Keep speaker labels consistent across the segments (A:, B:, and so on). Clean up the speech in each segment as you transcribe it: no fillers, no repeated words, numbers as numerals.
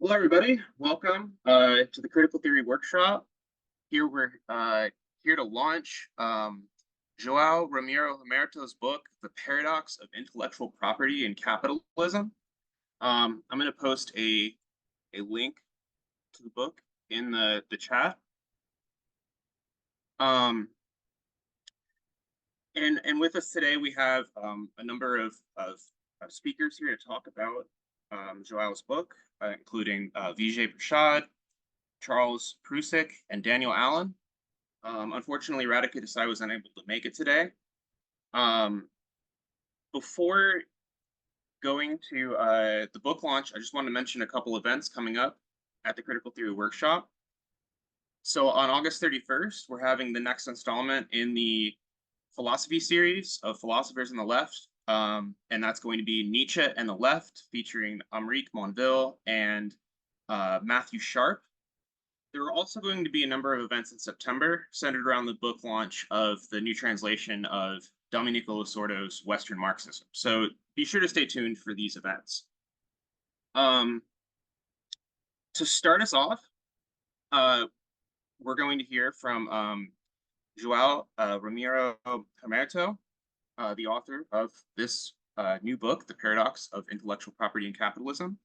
A: Hello, everybody. Welcome to the Critical Theory Workshop. Here we're here to launch João Romeiro Hermeto's book, The Paradox of Intellectual Property and Capitalism. I'm going to post a link to the book in the chat. And with us today, we have a number of speakers here to talk about João's book, including Vijay Prashad, Charles Prusik, and Daniel Allen. Unfortunately, Radhika Desai was unable to make it today. Before going to the book launch, I just want to mention a couple events coming up at the Critical Theory Workshop. So on August 31st, we're having the next installment in the philosophy series of Philosophers on the Left. And that's going to be Nietzsche and the Left, featuring Amric Monville and Matthew Sharp. There are also going to be a number of events in September centered around the book launch of the new translation of Domenico Losordo's Western Marxism. So be sure to stay tuned for these events. To start us off, we're going to hear from João Romeiro Hermeto, the author of this new book, The Paradox of Intellectual Property and Capitalism.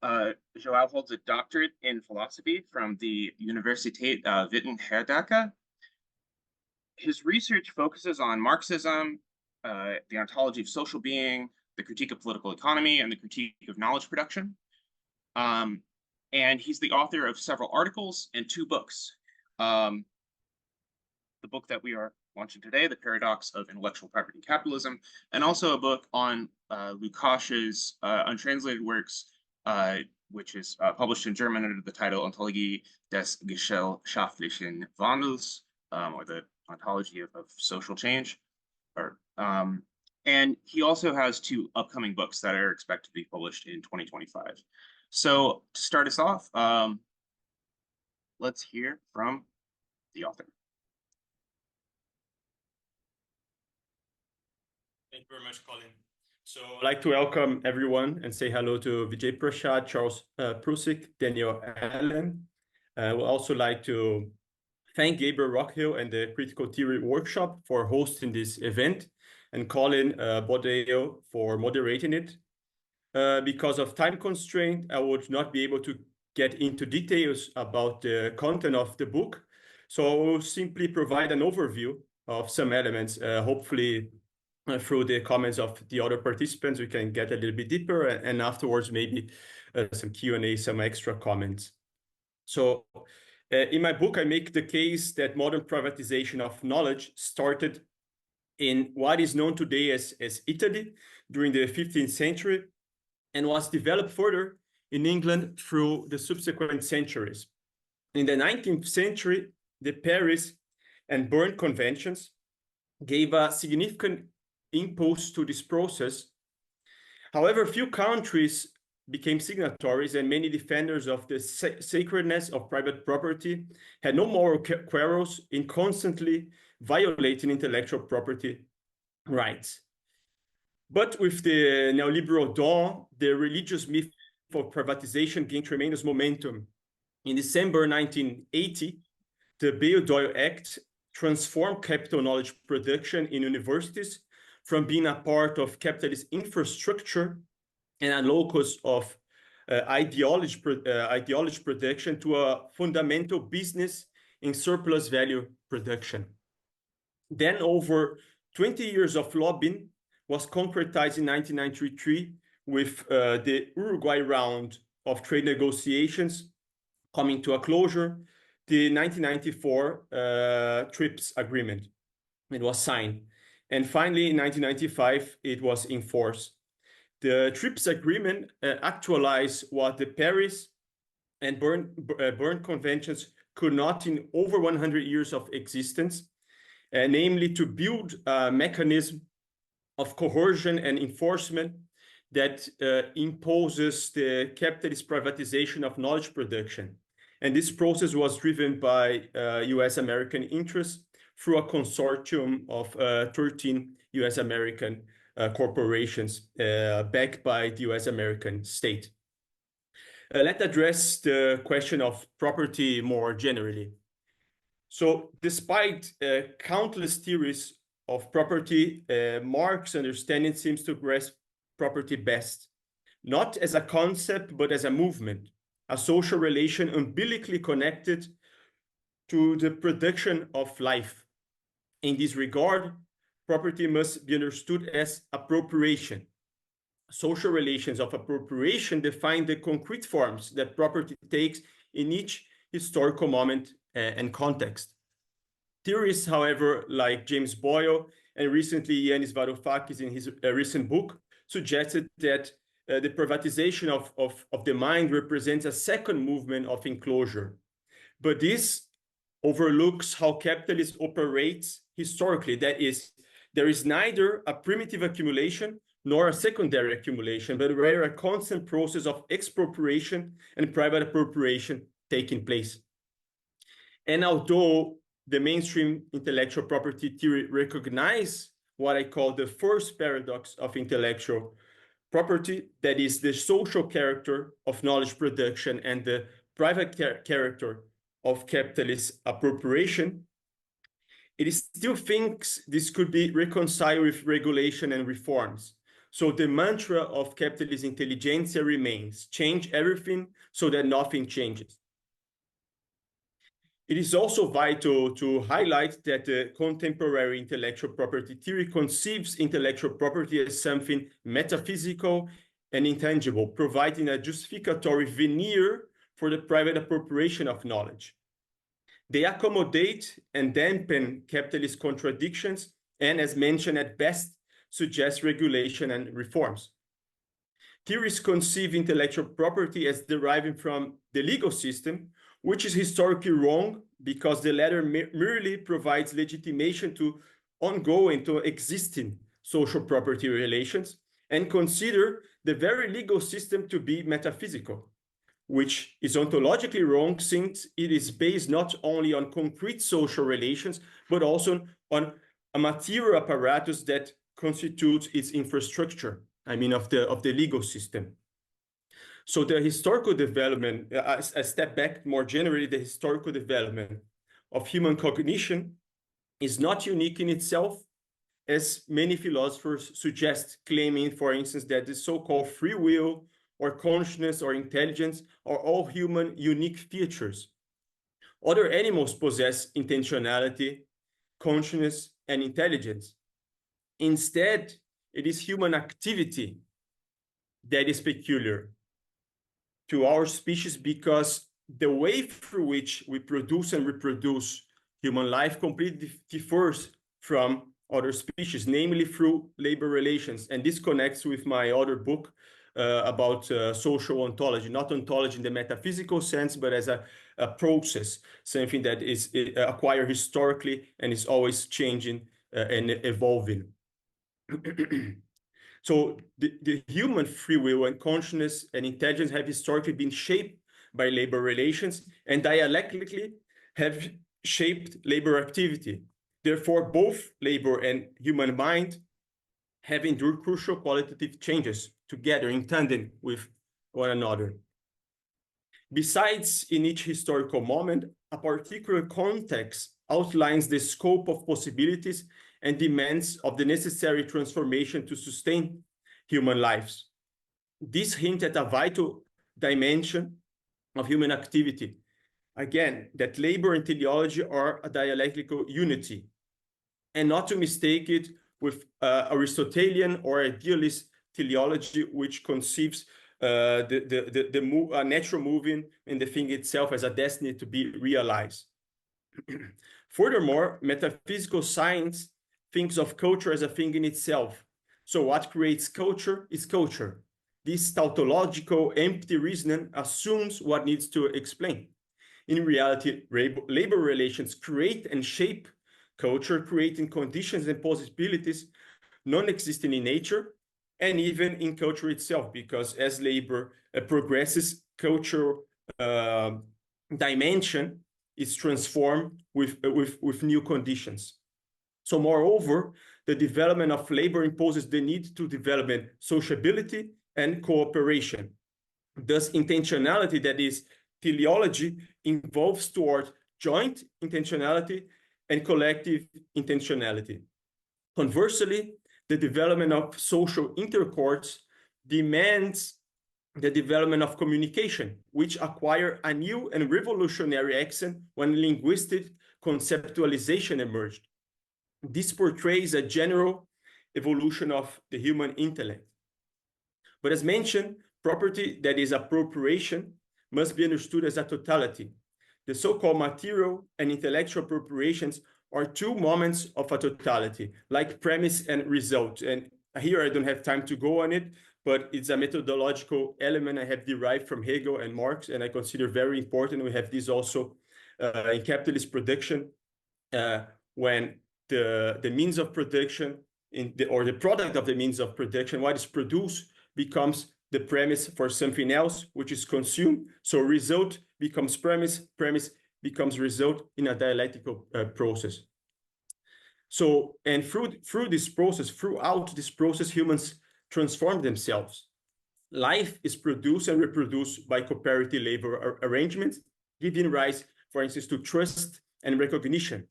A: João holds a doctorate in philosophy from the Universiteit Witten-Herdecke. His research focuses on Marxism, the ontology of social being, the critique of political economy, and the critique of knowledge production. And he's the author of several articles and two books. The book that we are launching today, The Paradox of Intellectual Property and Capitalism, and also a book on Lukács's untranslated works, which is published in German under the title Ontologie des gesellschaftlichen Wandels, or the ontology of social change. And he also has two upcoming books that are expected to be published in 2025. So to start us off, let's hear from the author.
B: Thank you very much, Colin. So I'd like to welcome everyone and say hello to Vijay Prashad, Charles Prusik, Daniel Allen. We'd also like to thank Gabriel Rockhill and the Critical Theory Workshop for hosting this event, and Colin Bodayle for moderating it. Because of time constraint, I would not be able to get into details about the content of the book. So I will simply provide an overview of some elements. Hopefully, through the comments of the other participants, we can get a little bit deeper, and afterwards maybe some Q&A, some extra comments. So in my book, I make the case that modern privatization of knowledge started in what is known today as Italy during the 15th century and was developed further in England through the subsequent centuries. In the 19th century, the Paris and Bern Conventions gave a significant impulse to this process. However, few countries became signatories, and many defenders of the sacredness of private property had no moral quarrels in constantly violating intellectual property rights. But with the neoliberal dawn, the religious myth of privatization gained tremendous momentum. In December 1980, the Bayh-Dole Act transformed capital knowledge production in universities from being a part of capitalist infrastructure and a locus of ideology production to a fundamental business in surplus value production. Then over 20 years of lobbying was concretized in 1993 with the Uruguay round of trade negotiations coming to a closure, the 1994 TRIPS agreement. It was signed. And finally, in 1995, it was enforced. The TRIPS agreement actualized what the Paris and Bern Conventions could not in over 100 years of existence, namely to build a mechanism of coercion and enforcement that imposes the capitalist privatization of knowledge production. And this process was driven by US-American interests through a consortium of 13 US-American corporations backed by the US-American state. Let's address the question of property more generally. So despite countless theories of property, Marx's understanding seems to grasp property best, not as a concept, but as a movement, a social relation umbilically connected to the production of life. In this regard, property must be understood as appropriation. Social relations of appropriation define the concrete forms that property takes in each historical moment and context. Theorists, however, like James Boyle and recently Yanis Varoufakis in his recent book, suggested that the privatization of the mind represents a second movement of enclosure. But this overlooks how capitalism operates historically. That is, there is neither a primitive accumulation nor a secondary accumulation, but rather a constant process of expropriation and private appropriation taking place. And although the mainstream intellectual property theory recognize what I call the first paradox of intellectual property, that is the social character of knowledge production and the private character of capitalist appropriation, it still thinks this could be reconciled with regulation and reforms. So the mantra of capitalist intelligentsia remains: change everything so that nothing changes. It is also vital to highlight that the contemporary intellectual property theory conceives intellectual property as something metaphysical and intangible, providing a justificatory veneer for the private appropriation of knowledge. They accommodate and dampen capitalist contradictions and, as mentioned, at best suggest regulation and reforms. Theorists conceive intellectual property as deriving from the legal system, which is historically wrong because the latter merely provides legitimation to ongoing, to existing social property relations, and consider the very legal system to be metaphysical, which is ontologically wrong since it is based not only on concrete social relations, but also on a material apparatus that constitutes its infrastructure, I mean, of the legal system. So the historical development, I step back more generally, the historical development of human cognition is not unique in itself, as many philosophers suggest, claiming, for instance, that the so-called free will or consciousness or intelligence are all human unique features. Other animals possess intentionality, consciousness, and intelligence. Instead, it is human activity that is peculiar to our species because the way through which we produce and reproduce human life completely differs from other species, namely through labor relations. And this connects with my other book about social ontology, not ontology in the metaphysical sense, but as a process, something that is acquired historically and is always changing and evolving. So the human free will and consciousness and intelligence have historically been shaped by labor relations and dialectically have shaped labor activity. Therefore, both labor and human mind have endured crucial qualitative changes together in tandem with one another. Besides, in each historical moment, a particular context outlines the scope of possibilities and demands of the necessary transformation to sustain human lives. This hints at a vital dimension of human activity. Again, that labor and teleology are a dialectical unity, and not to mistake it with Aristotelian or idealist teleology, which conceives the natural moving in the thing itself as a destiny to be realized. Furthermore, metaphysical science thinks of culture as a thing in itself. So what creates culture is culture. This tautological, empty reasoning assumes what needs to explain. In reality, labor relations create and shape culture, creating conditions and possibilities non-existing in nature and even in culture itself, because as labor progresses, cultural dimension is transformed with new conditions. So moreover, the development of labor imposes the need to develop sociability and cooperation. Thus, intentionality, that is teleology, involves toward joint intentionality and collective intentionality. Conversely, the development of social intercourse demands the development of communication, which acquire a new and revolutionary accent when linguistic conceptualization emerged. This portrays a general evolution of the human intellect. But as mentioned, property, that is appropriation, must be understood as a totality. The so-called material and intellectual appropriations are two moments of a totality, like premise and result. And here I don't have time to go on it, but it's a methodological element I have derived from Hegel and Marx, and I consider very important. We have this also in capitalist production, when the means of production or the product of the means of production, what is produced, becomes the premise for something else, which is consumed. So result becomes premise, premise becomes result in a dialectical process. So, and through this process, throughout this process, humans transform themselves. Life is produced and reproduced by cooperative labor arrangements, giving rise, for instance, to trust and recognition.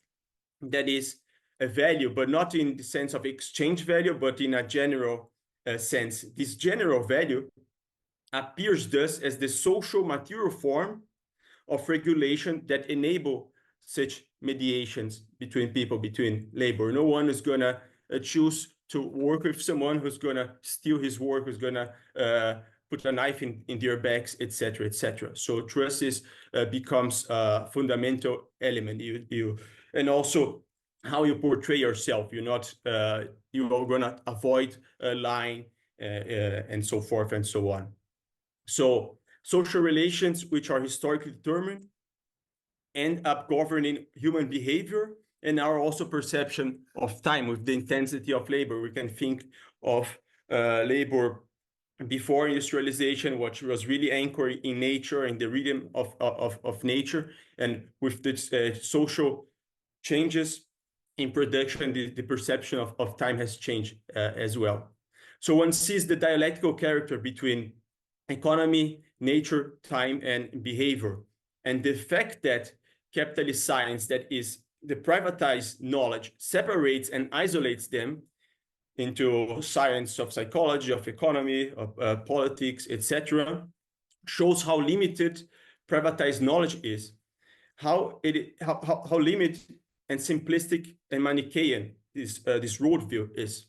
B: That is a value, but not in the sense of exchange value, but in a general sense. This general value appears thus as the social material form of regulation that enable such mediations between people, between labor. No one is going to choose to work with someone who's going to steal his work, who's going to put a knife in their backs, etc., etc. So trust becomes a fundamental element. And also how you portray yourself. You're not you are going to avoid lying and so forth and so on. So social relations, which are historically determined, end up governing human behavior and our also perception of time with the intensity of labor. We can think of labor before industrialization, which was really anchored in nature and the rhythm of nature, and with the social changes in production, the perception of time has changed as well. So one sees the dialectical character between economy, nature, time, and behavior. And the fact that capitalist science, that is the privatized knowledge, separates and isolates them into science of psychology, of economy, of politics, etc., shows how limited privatized knowledge is, how limited and simplistic and Manichaean this worldview is,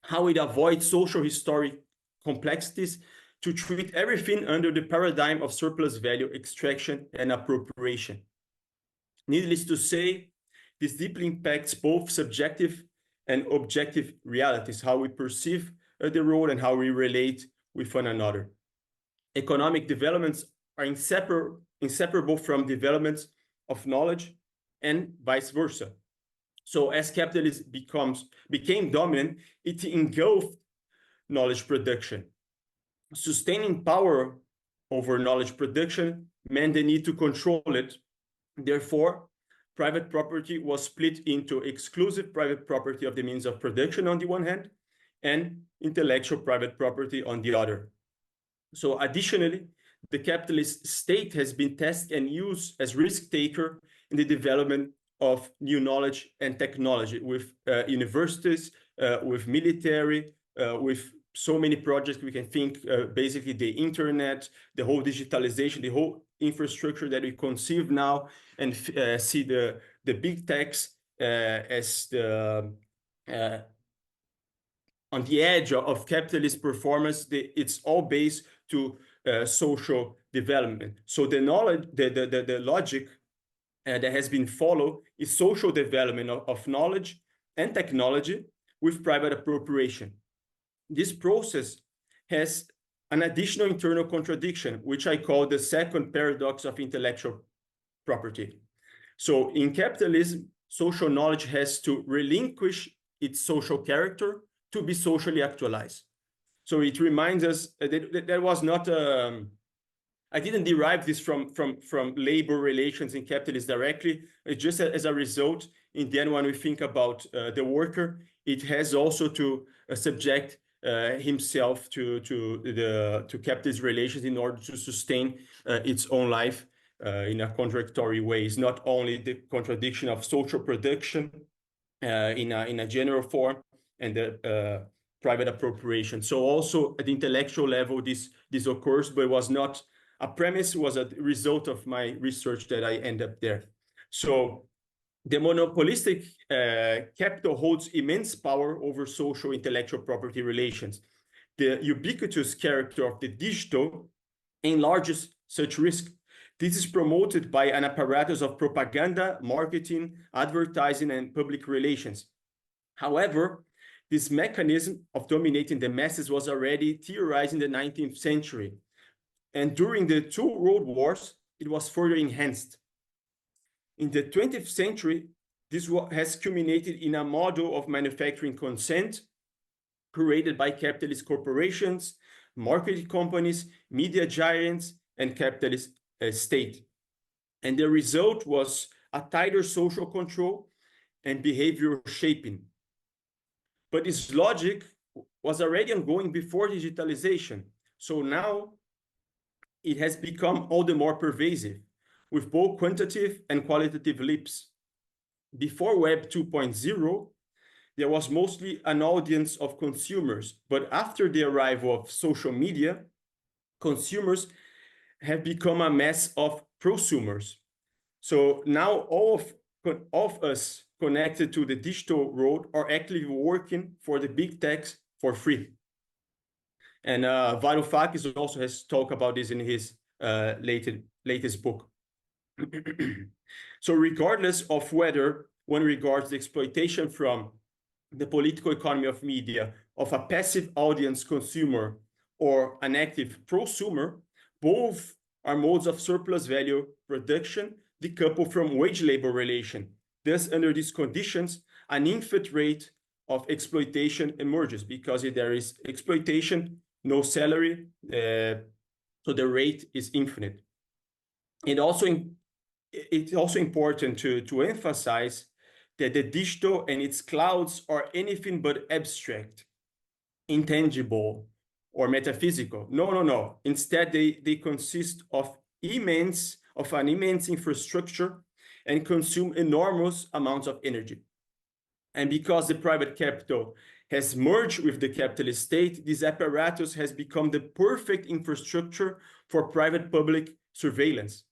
B: how it avoids social historic complexities to treat everything under the paradigm of surplus value extraction and appropriation. Needless to say, this deeply impacts both subjective and objective realities, how we perceive the world and how we relate with one another. Economic developments are inseparable from developments of knowledge and vice versa. So as capitalism became dominant, it engulfed knowledge production. Sustaining power over knowledge production meant the need to control it. Therefore, private property was split into exclusive private property of the means of production on the one hand, and intellectual private property on the other. So additionally, the capitalist state has been tasked and used as risk taker in the development of new knowledge and technology with universities, with military, with so many projects. We can think basically the internet, the whole digitalization, the whole infrastructure that we conceive now, and see the big techs as the on the edge of capitalist performance. It's all based to social development. So the knowledge, the logic that has been followed is social development of knowledge and technology with private appropriation. This process has an additional internal contradiction, which I call the second paradox of intellectual property. So in capitalism, social knowledge has to relinquish its social character to be socially actualized. So it reminds us that there was not I didn't derive this from labor relations in capitalism directly. It's just as a result, in the end, when we think about the worker, it has also to subject himself to capitalist relations in order to sustain its own life in a contradictory way. It's not only the contradiction of social production in a general form and the private appropriation. So also at the intellectual level, this occurs, but it was not a premise, it was a result of my research that I end up there. So the monopolistic capital holds immense power over social intellectual property relations. The ubiquitous character of the digital enlarges such risk. This is promoted by an apparatus of propaganda, marketing, advertising, and public relations. However, this mechanism of dominating the masses was already theorized in the 19th century. And during the two world wars, it was further enhanced. In the 20th century, this has culminated in a model of manufacturing consent created by capitalist corporations, marketing companies, media giants, and capitalist state. And the result was a tighter social control and behavioral shaping. But this logic was already ongoing before digitalization. So now it has become all the more pervasive, with both quantitative and qualitative leaps. Before Web 2.0, there was mostly an audience of consumers, but after the arrival of social media, consumers have become a mass of prosumers. So now all of us connected to the digital world are actively working for the big techs for free. And Varoufakis also has talked about this in his latest book. So regardless of whether one regards the exploitation from the political economy of media of a passive audience consumer or an active prosumer, both are modes of surplus value production decoupled from wage labor relation. Thus, under these conditions, an infinite rate of exploitation emerges because if there is exploitation, no salary, so the rate is infinite. It's also important to emphasize that the digital and its clouds are anything but abstract, intangible, or metaphysical. No. Instead, they consist of an immense infrastructure and consume enormous amounts of energy. And because the private capital has merged with the capitalist state, this apparatus has become the perfect infrastructure for private-public surveillance.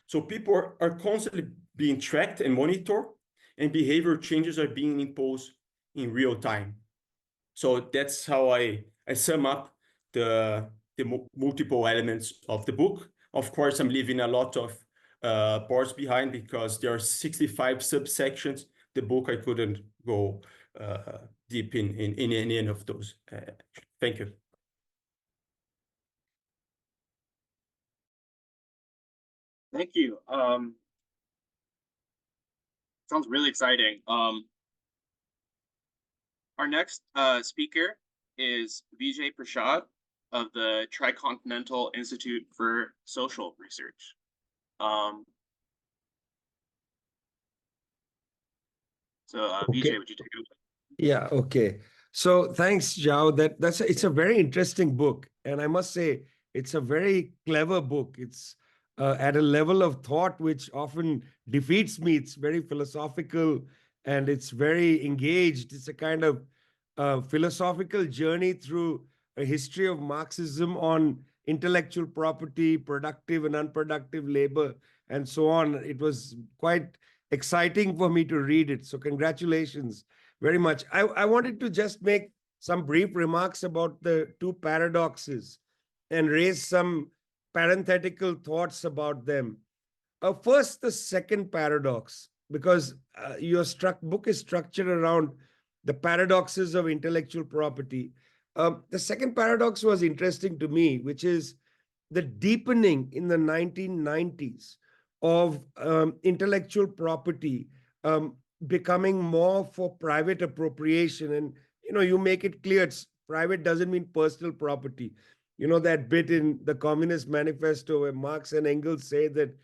B: So people are constantly being tracked and monitored, and behavior changes are being imposed in real time. So that's how I sum up the multiple elements of the book. Of course, I'm leaving a lot of parts behind because there are 65 subsections. The book, I couldn't go deep in any of those. Thank you.
A: Thank you. Sounds really exciting. Our next speaker is Vijay Prashad of the Tricontinental Institute for Social Research.
C: Okay.
A: Vijay, would you take it away?
C: Yeah, okay. So thanks, João. It's a very interesting book. And I must say, it's a very clever book. It's at a level of thought which often defeats me. It's very philosophical and it's very engaged. It's a kind of philosophical journey through a history of Marxism on intellectual property, productive and unproductive labor, and so on. It was quite exciting for me to read it. So congratulations very much. I wanted to just make some brief remarks about the two paradoxes and raise some parenthetical thoughts about them. First, the second paradox, because your book is structured around the paradoxes of intellectual property. The second paradox was interesting to me, which is the deepening in the 1990s of intellectual property becoming more for private appropriation. And, you make it clear, private doesn't mean personal property. That bit in the Communist Manifesto where Marx and Engels say that,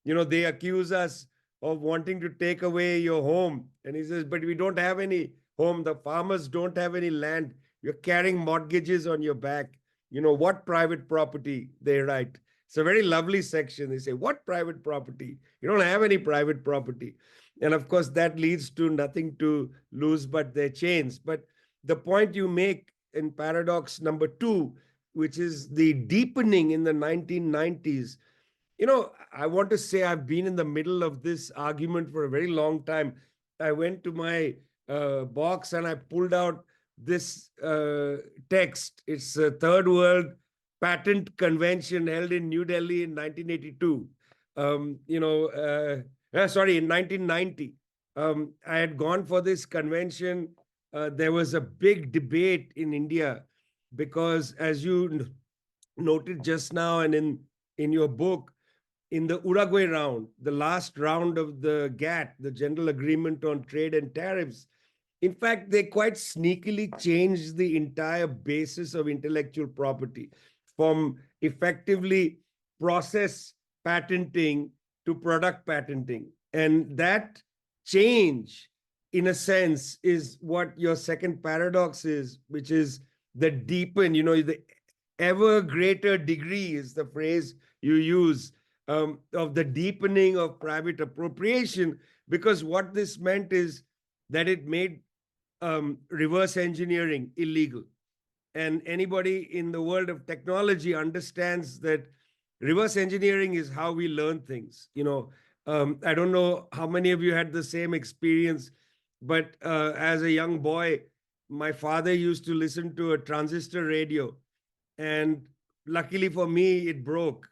C: they accuse us of wanting to take away your home. And he says, but we don't have any home. The farmers don't have any land. you're carrying mortgages on your back. What private property, they write. It's a very lovely section. They say, what private property? You don't have any private property. And of course, that leads to nothing to lose but their chains. But the point you make in paradox number 2, which is the deepening in the 1990s, I want to say I've been in the middle of this argument for a very long time. I went to my box and I pulled out this text. It's a Third World Patent Convention held in New Delhi in 1982. Sorry, in 1990. I had gone for this convention. There was a big debate in India because, as you noted just now and in your book, in the Uruguay round, the last round of the GATT, the General Agreement on Trade and Tariffs, in fact, they quite sneakily changed the entire basis of intellectual property from effectively process patenting to product patenting. And that change, in a sense, is what your second paradox is, which is the deepen, the ever greater degree is the phrase you use, of the deepening of private appropriation, because what this meant is that it made reverse engineering illegal. And anybody in the world of technology understands that reverse engineering is how we learn things. I don't know how many of you had the same experience, but as a young boy, my father used to listen to a transistor radio, and luckily for me, it broke.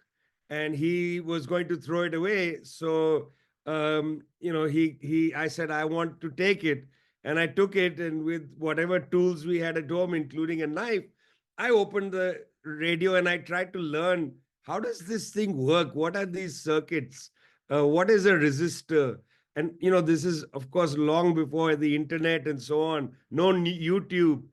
C: And he was going to throw it away. So, I said, I want to take it. And I took it, and with whatever tools we had at home, including a knife, I opened the radio and I tried to learn, how does this thing work? What are these circuits? What is a resistor? And, this is, of course, long before the internet and so on, no YouTube.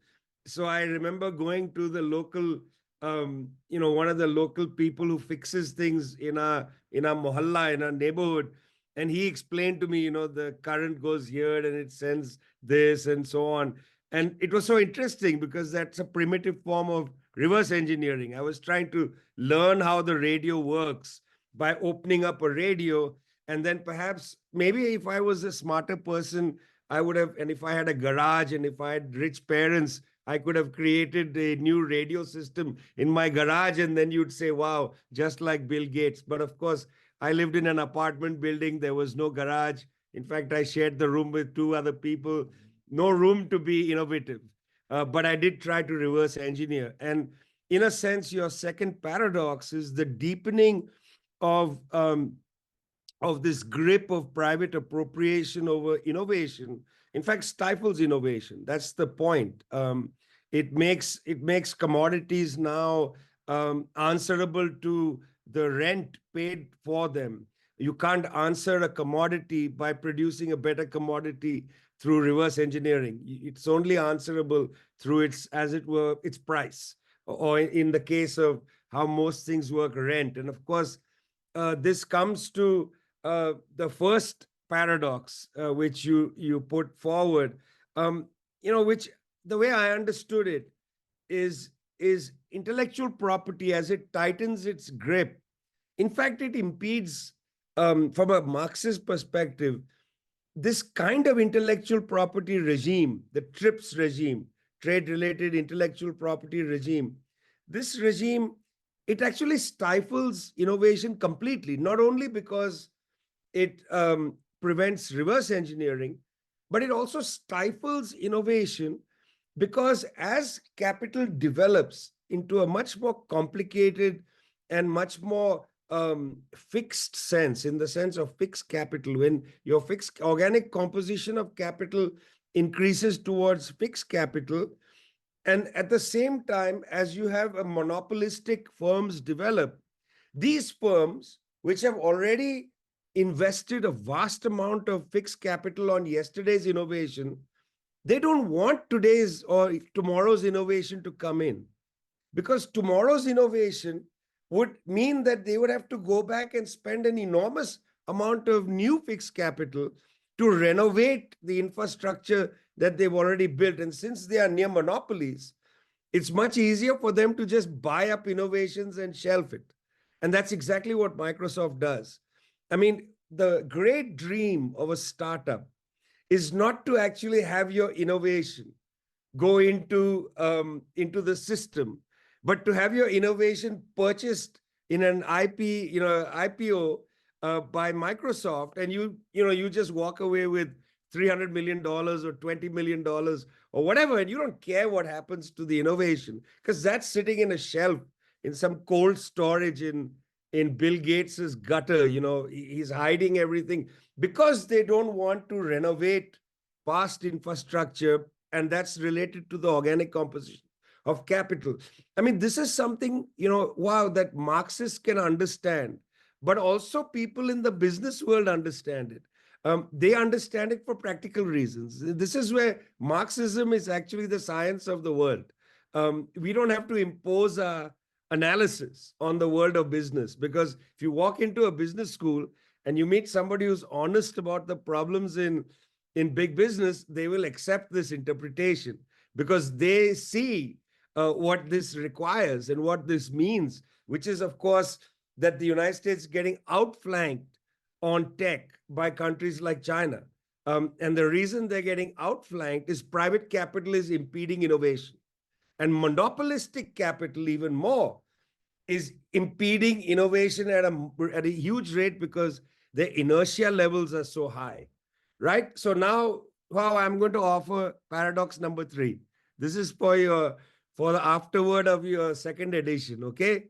C: So I remember going to the local one of the local people who fixes things in our mohalla, in our neighborhood. And he explained to me, the current goes here and it sends this and so on. And it was so interesting because that's a primitive form of reverse engineering. I was trying to learn how the radio works by opening up a radio. And then perhaps, maybe if I was a smarter person, I would have, and if I had a garage and if I had rich parents, I could have created a new radio system in my garage, and then you'd say, wow, just like Bill Gates. But of course, I lived in an apartment building. There was no garage. In fact, I shared the room with 2 other people. No room to be innovative. But I did try to reverse engineer. And in a sense, your second paradox is the deepening of this grip of private appropriation over innovation. In fact, stifles innovation. That's the point. It makes commodities now answerable to the rent paid for them. You can't answer a commodity by producing a better commodity through reverse engineering. It's only answerable through its, as it were, its price, or in the case of how most things work, rent. And of course, this comes to the first paradox, which you put forward, which the way I understood it is intellectual property, as it tightens its grip. In fact, it impedes, from a Marxist perspective, this kind of intellectual property regime, the TRIPS regime, trade-related intellectual property regime. This regime, it actually stifles innovation completely, not only because it prevents reverse engineering, but it also stifles innovation because as capital develops into a much more complicated and much more fixed sense, in the sense of fixed capital, when your fixed organic composition of capital increases towards fixed capital, and at the same time, as you have a monopolistic firms develop, these firms, which have already invested a vast amount of fixed capital on yesterday's innovation, they don't want today's or tomorrow's innovation to come in, because tomorrow's innovation would mean that they would have to go back and spend an enormous amount of new fixed capital to renovate the infrastructure that they've already built. And since they are near monopolies, it's much easier for them to just buy up innovations and shelf it. And that's exactly what Microsoft does. I mean, the great dream of a startup is not to actually have your innovation go into the system, but to have your innovation purchased in an IPO by Microsoft, and you just walk away with $300 million or $20 million or whatever, and you don't care what happens to the innovation because that's sitting in a shelf in some cold storage in Bill Gates's gutter. He's hiding everything because they don't want to renovate past infrastructure, and that's related to the organic composition of capital. I mean, this is something, wow, that Marxists can understand, but also people in the business world understand it. They understand it for practical reasons. This is where Marxism is actually the science of the world. We don't have to impose our analysis on the world of business, because if you walk into a business school and you meet somebody who's honest about the problems in big business, they will accept this interpretation because they see what this requires and what this means, which is, of course, that the United States is getting outflanked on tech by countries like China. And the reason they're getting outflanked is private capital is impeding innovation. And monopolistic capital, even more, is impeding innovation at a huge rate because the inertia levels are so high, right? So now, wow, I'm going to offer paradox number 3. This is for the afterword of your second edition, okay?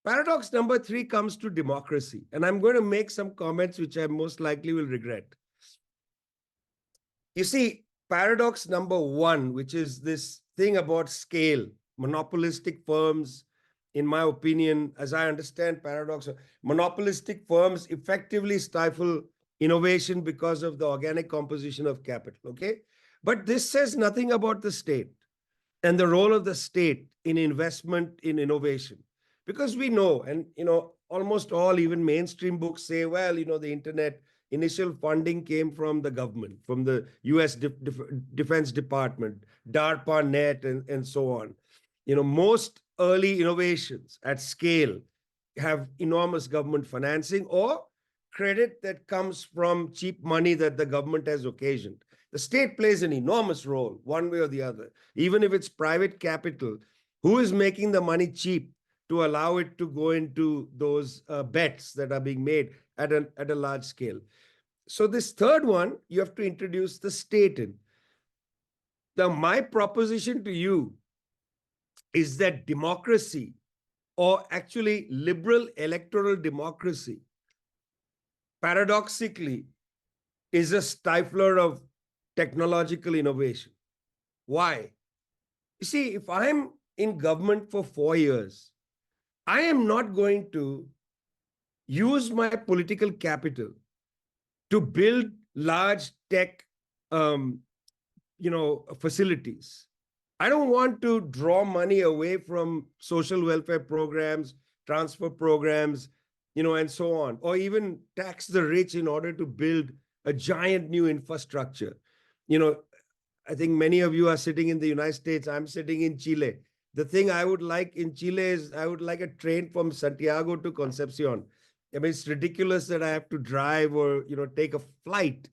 C: Paradox number 3 comes to democracy, and I'm going to make some comments which I most likely will regret. You see, paradox number 1, which is this thing about scale, monopolistic firms, in my opinion, as I understand paradox, monopolistic firms effectively stifle innovation because of the organic composition of capital, okay? But this says nothing about the state and the role of the state in investment in innovation. Because we know, and almost all, even mainstream books say, well, the internet, initial funding came from the government, from the US Defense Department, DARPA-NET, and so on. Most early innovations at scale have enormous government financing or credit that comes from cheap money that the government has occasioned. The state plays an enormous role, one way or the other. Even if it's private capital, who is making the money cheap to allow it to go into those bets that are being made at a large scale? So this third one, you have to introduce the state in. Now, my proposition to you is that democracy, or actually liberal electoral democracy, paradoxically, is a stifler of technological innovation. Why? You see, if I'm in government for 4 years, I am not going to use my political capital to build large tech facilities. I don't want to draw money away from social welfare programs, transfer programs, and so on, or even tax the rich in order to build a giant new infrastructure. I think many of you are sitting in the United States. I'm sitting in Chile. The thing I would like in Chile is I would like a train from Santiago to Concepcion. I mean, it's ridiculous that I have to drive or, take a flight.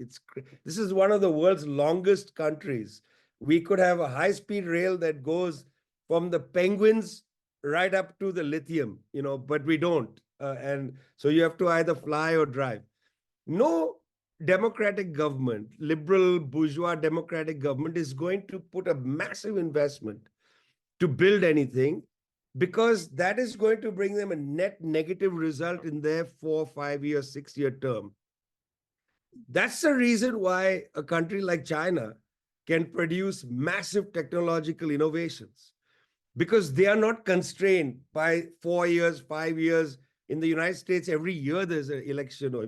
C: This is one of the world's longest countries. We could have a high-speed rail that goes from the penguins right up to the lithium, but we don't. And so you have to either fly or drive. No democratic government, liberal bourgeois democratic government, is going to put a massive investment to build anything, because that is going to bring them a net negative result in their 4, 5 year, 6-year term. That's the reason why a country like China can produce massive technological innovations, because they are not constrained by 4 years, 5 years. In the United States, every year there's an election, or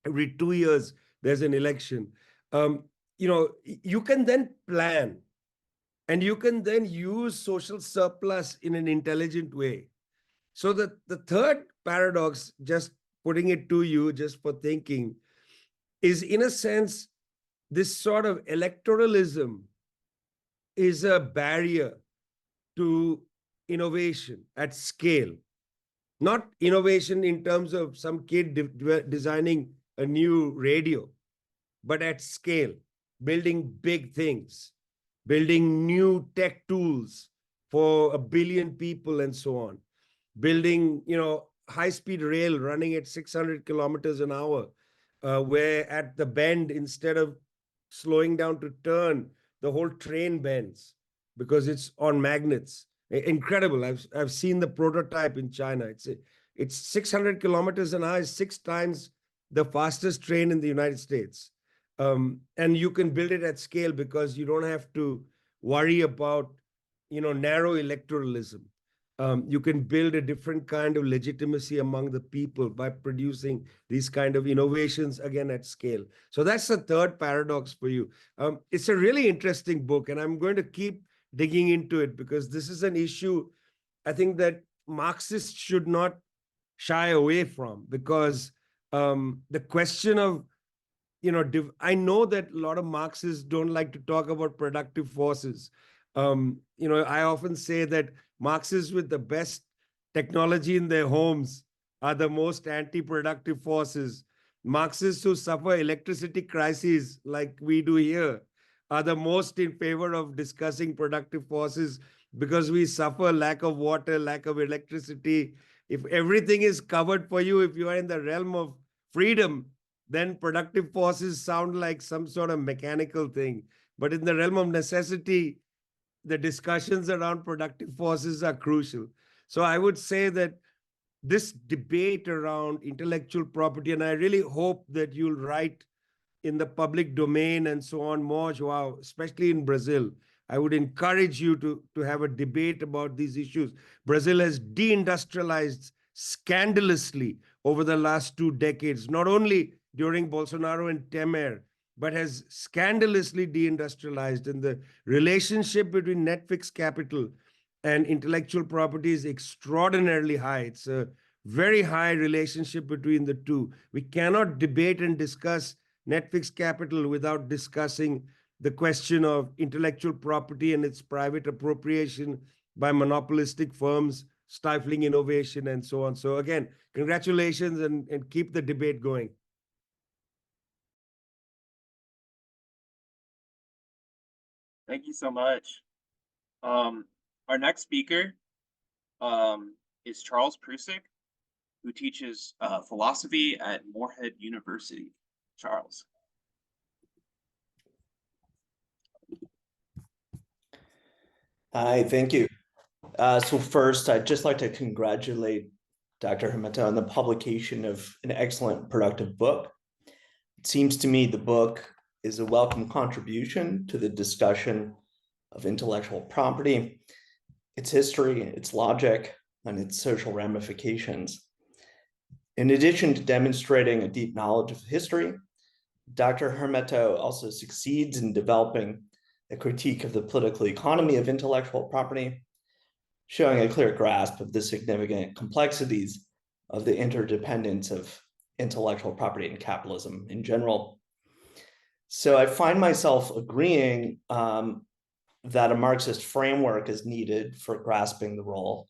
C: every 2 years there's an election. You can then plan, and you can then use social surplus in an intelligent way. So the third paradox, just putting it to you, just for thinking, is in a sense, this sort of electoralism is a barrier to innovation at scale. Not innovation in terms of some kid designing a new radio, but at scale, building big things, building new tech tools for 1 billion people and so on, building, high-speed rail running at 600 kilometers an hour, where at the bend, instead of slowing down to turn, the whole train bends because it's on magnets. Incredible. I've seen the prototype in China. It's 600 kilometers an hour, 6 times the fastest train in the United States. And you can build it at scale because you don't have to worry about, narrow electoralism. You can build a different kind of legitimacy among the people by producing these kind of innovations, again, at scale. So that's the third paradox for you. It's a really interesting book, and I'm going to keep digging into it because this is an issue I think that Marxists should not shy away from, because the question of, I know that a lot of Marxists don't like to talk about productive forces. I often say that Marxists with the best technology in their homes are the most anti-productive forces. Marxists who suffer electricity crises like we do here are the most in favor of discussing productive forces, because we suffer lack of water, lack of electricity. If everything is covered for you, if you are in the realm of freedom, then productive forces sound like some sort of mechanical thing. But in the realm of necessity, the discussions around productive forces are crucial. So I would say that this debate around intellectual property, and I really hope that you'll write in the public domain and so on more, João, especially in Brazil. I would encourage you to have a debate about these issues. Brazil has deindustrialized scandalously over the last 2 decades, not only during Bolsonaro and Temer, but has scandalously deindustrialized. And the relationship between net fixed capital and intellectual property is extraordinarily high. It's a very high relationship between the two. We cannot debate and discuss net fixed capital without discussing the question of intellectual property and its private appropriation by monopolistic firms, stifling innovation and so on. So again, congratulations, and keep the debate going.
A: Thank you so much. Our next speaker is Charles Prusik, who teaches philosophy at Morehead University. Charles.
D: Hi, thank you. So first, I'd just like to congratulate Dr. Hermeto on the publication of an excellent, productive book. It seems to me the book is a welcome contribution to the discussion of intellectual property, its history, its logic, and its social ramifications. In addition to demonstrating a deep knowledge of history, Dr. Hermeto also succeeds in developing a critique of the political economy of intellectual property, showing a clear grasp of the significant complexities of the interdependence of intellectual property and capitalism in general. So I find myself agreeing that a Marxist framework is needed for grasping the role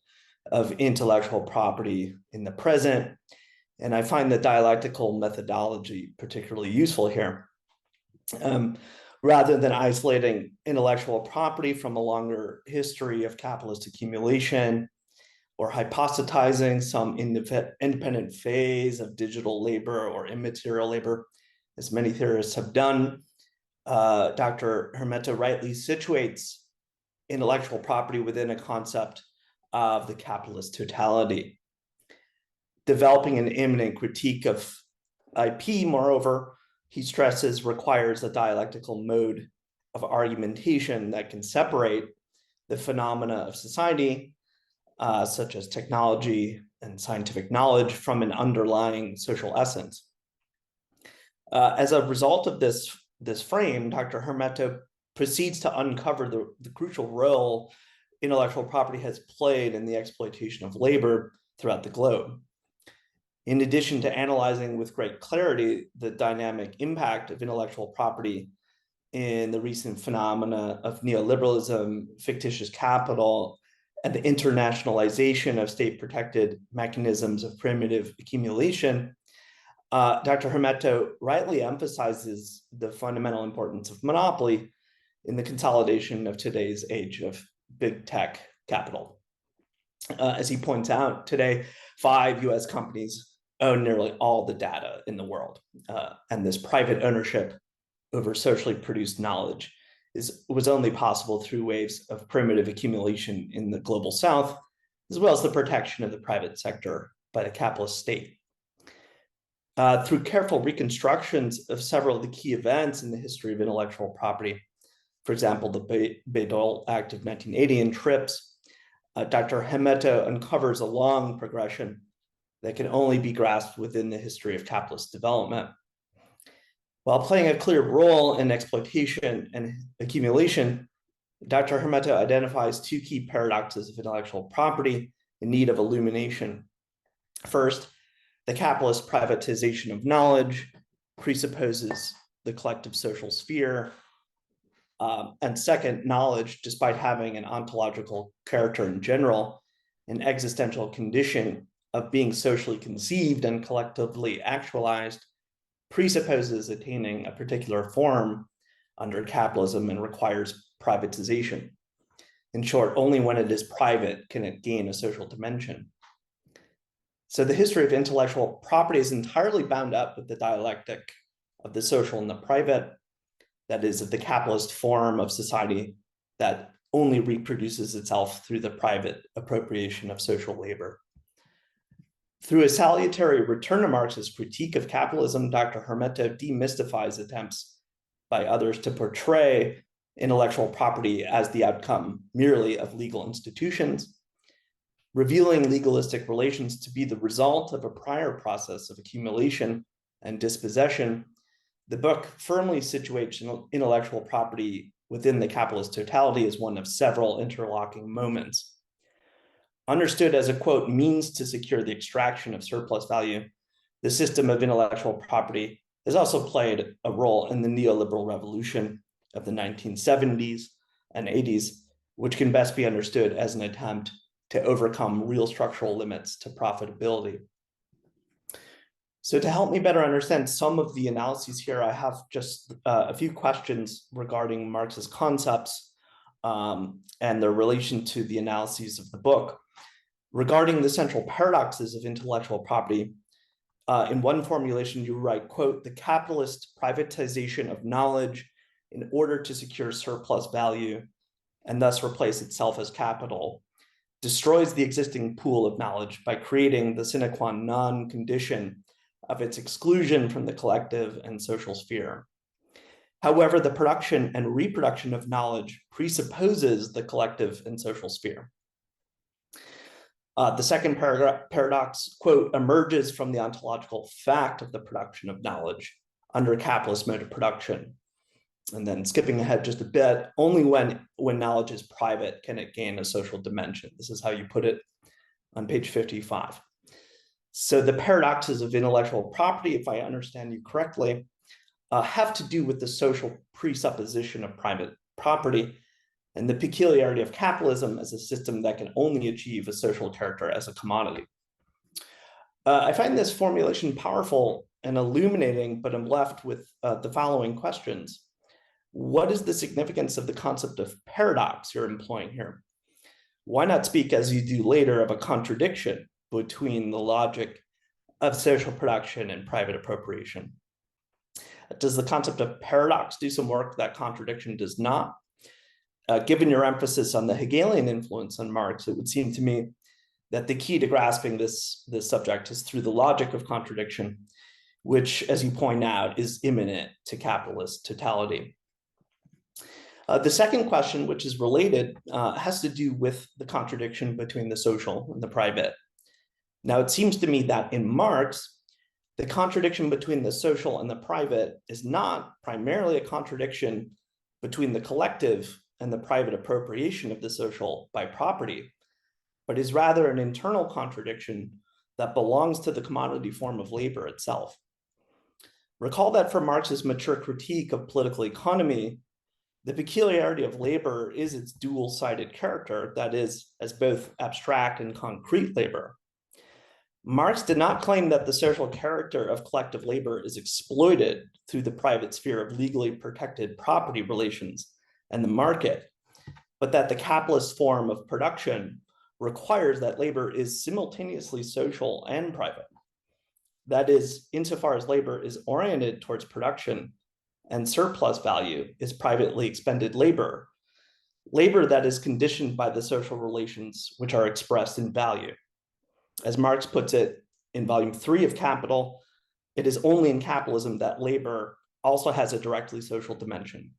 D: of intellectual property in the present. And I find the dialectical methodology particularly useful here. Rather than isolating intellectual property from a longer history of capitalist accumulation, or hypothesizing some independent phase of digital labor or immaterial labor, as many theorists have done, Dr. Hermeto rightly situates intellectual property within a concept of the capitalist totality. Developing an immanent critique of IP, moreover, he stresses, requires a dialectical mode of argumentation that can separate the phenomena of society, such as technology and scientific knowledge, from an underlying social essence. As a result of this frame, Dr. Hermeto proceeds to uncover the crucial role intellectual property has played in the exploitation of labor throughout the globe. In addition to analyzing with great clarity the dynamic impact of intellectual property in the recent phenomena of neoliberalism, fictitious capital, and the internationalization of state-protected mechanisms of primitive accumulation, Dr. Hermeto rightly emphasizes the fundamental importance of monopoly in the consolidation of today's age of big tech capital. As he points out, today, 5 US companies own nearly all the data in the world. And this private ownership over socially produced knowledge was only possible through waves of primitive accumulation in the global South, as well as the protection of the private sector by the capitalist state. Through careful reconstructions of several of the key events in the history of intellectual property, for example, the Bodayle Act of 1980 and TRIPS, Dr. Hermeto uncovers a long progression that can only be grasped within the history of capitalist development. While playing a clear role in exploitation and accumulation, Dr. Hermeto identifies 2 key paradoxes of intellectual property in need of illumination. First, the capitalist privatization of knowledge presupposes the collective social sphere. And second, knowledge, despite having an ontological character in general, an existential condition of being socially conceived and collectively actualized, presupposes attaining a particular form under capitalism and requires privatization. In short, only when it is private can it gain a social dimension. So the history of intellectual property is entirely bound up with the dialectic of the social and the private, that is, of the capitalist form of society that only reproduces itself through the private appropriation of social labor. Through a salutary return to Marx's critique of capitalism, Dr. Hermeto demystifies attempts by others to portray intellectual property as the outcome merely of legal institutions, revealing legalistic relations to be the result of a prior process of accumulation and dispossession. The book firmly situates intellectual property within the capitalist totality as one of several interlocking moments. Understood as a, quote, means to secure the extraction of surplus value, the system of intellectual property has also played a role in the neoliberal revolution of the 1970s and 80s, which can best be understood as an attempt to overcome real structural limits to profitability. So to help me better understand some of the analyses here, I have just a few questions regarding Marx's concepts and their relation to the analyses of the book. Regarding the central paradoxes of intellectual property, in one formulation you write, quote, the capitalist privatization of knowledge in order to secure surplus value and thus replace itself as capital destroys the existing pool of knowledge by creating the sine qua non condition of its exclusion from the collective and social sphere. However, the production and reproduction of knowledge presupposes the collective and social sphere. The second paradox, quote, emerges from the ontological fact of the production of knowledge under a capitalist mode of production. And then skipping ahead just a bit, only when knowledge is private can it gain a social dimension. This is how you put it on page 55. So the paradoxes of intellectual property, if I understand you correctly, have to do with the social presupposition of private property and the peculiarity of capitalism as a system that can only achieve a social character as a commodity. I find this formulation powerful and illuminating, but I'm left with the following questions. What is the significance of the concept of paradox you're employing here? Why not speak, as you do later, of a contradiction between the logic of social production and private appropriation? Does the concept of paradox do some work that contradiction does not? Given your emphasis on the Hegelian influence on Marx, it would seem to me that the key to grasping this subject is through the logic of contradiction, which, as you point out, is immanent to capitalist totality. The second question, which is related, has to do with the contradiction between the social and the private. Now, it seems to me that in Marx, the contradiction between the social and the private is not primarily a contradiction between the collective and the private appropriation of the social by property, but is rather an internal contradiction that belongs to the commodity form of labor itself. Recall that for Marx's mature critique of political economy, The peculiarity of labor is its dual-sided character, that is, as both abstract and concrete labor. Marx did not claim that the social character of collective labor is exploited through the private sphere of legally protected property relations and the market, but that the capitalist form of production requires that labor is simultaneously social and private. That is, insofar as labor is oriented towards production and surplus value is privately expended labor, labor that is conditioned by the social relations which are expressed in value. As Marx puts it in volume 3 of Capital, it is only in capitalism that labor also has a directly social dimension.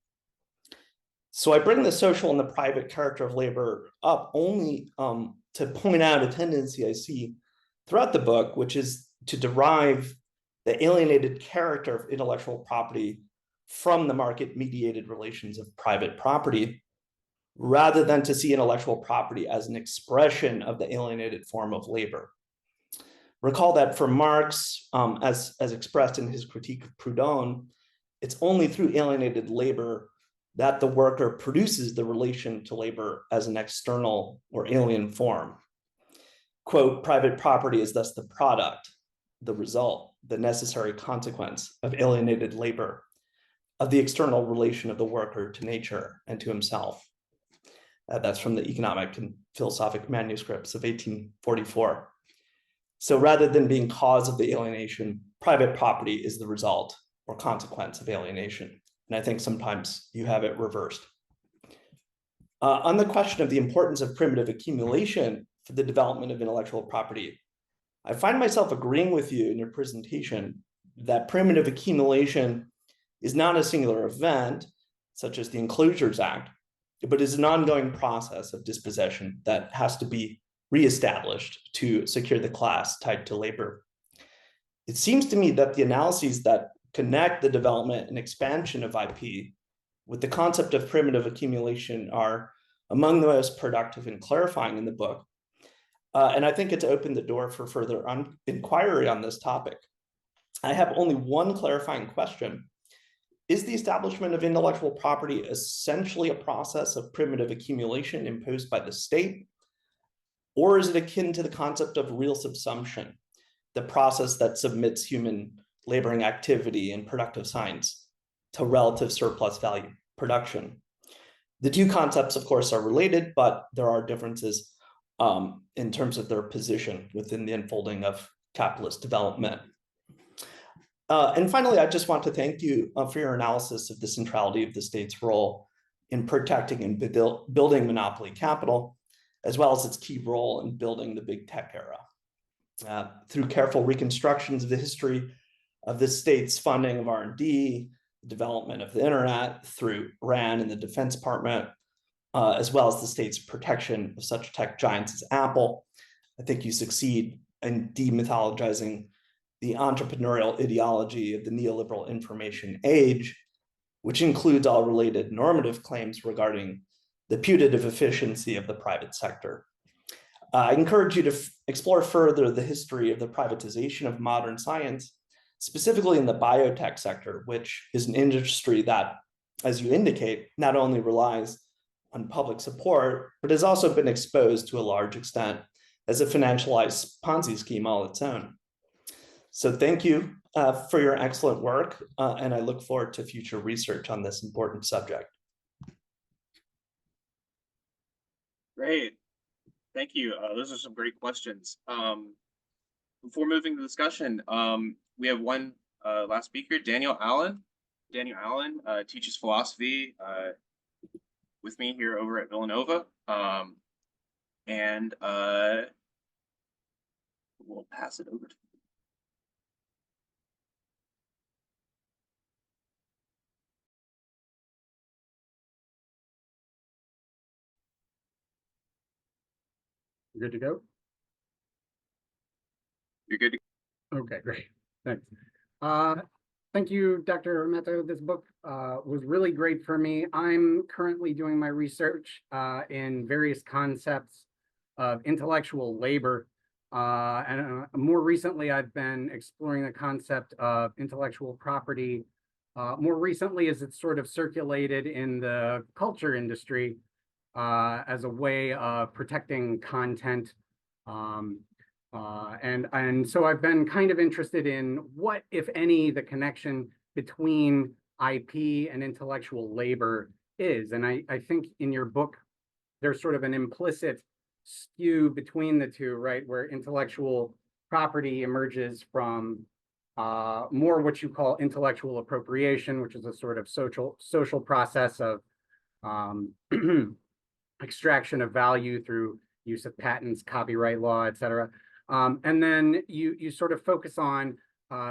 D: So I bring the social and the private character of labor up only to point out a tendency I see throughout the book, which is to derive the alienated character of intellectual property from the market-mediated relations of private property, rather than to see intellectual property as an expression of the alienated form of labor. Recall that for Marx, as expressed in his critique of Proudhon, it's only through alienated labor that the worker produces the relation to labor as an external or alien form. Quote, private property is thus the product, the result, the necessary consequence of alienated labor, of the external relation of the worker to nature and to himself. That's from the Economic and Philosophic Manuscripts of 1844. So rather than being cause of the alienation, private property is the result or consequence of alienation. And I think sometimes you have it reversed. On the question of the importance of primitive accumulation for the development of intellectual property, I find myself agreeing with you in your presentation that primitive accumulation is not a singular event, such as the Enclosures Act, but is an ongoing process of dispossession that has to be reestablished to secure the class tied to labor. It seems to me that the analyses that connect the development and expansion of IP with the concept of primitive accumulation are among the most productive and clarifying in the book. And I think it's opened the door for further inquiry on this topic. I have only one clarifying question. Is the establishment of intellectual property essentially a process of primitive accumulation imposed by the state? Or is it akin to the concept of real subsumption, the process that submits human laboring activity and productive science to relative surplus value production? The two concepts, of course, are related, but there are differences in terms of their position within the unfolding of capitalist development. And finally, I just want to thank you for your analysis of the centrality of the state's role in protecting and building monopoly capital, as well as its key role in building the big tech era. Through careful reconstructions of the history of the state's funding of R&D, development of the internet through RAND and the Defense Department, as well as the state's protection of such tech giants as Apple, I think you succeed in demythologizing the entrepreneurial ideology of the neoliberal information age, which includes all related normative claims regarding the putative efficiency of the private sector. I encourage you to explore further the history of the privatization of modern science, specifically in the biotech sector, which is an industry that, as you indicate, not only relies on public support, but has also been exposed to a large extent as a financialized Ponzi scheme all its own. So thank you for your excellent work, and I look forward to future research on this important subject.
A: Great. Thank you. Those are some great questions. Before moving to discussion, we have one last speaker, Daniel Allen. Daniel Allen teaches philosophy with me here over at Villanova. And we'll pass it over to him.
E: Good to go?
A: You're good to go.
E: Okay, great. Thanks. Thank you, Dr. Hermeto. This book was really great for me. I'm currently doing my research in various concepts of intellectual labor. And more recently, I've been exploring the concept of intellectual property more recently as it's sort of circulated in the culture industry as a way of protecting content. And so I've been kind of interested in what, if any, the connection between IP and intellectual labor is. And I think in your book, there's sort of an implicit skew between the two, right? Where intellectual property emerges from more what you call intellectual appropriation, which is a sort of social process of extraction of value through use of patents, copyright law, et cetera. And then you sort of focus on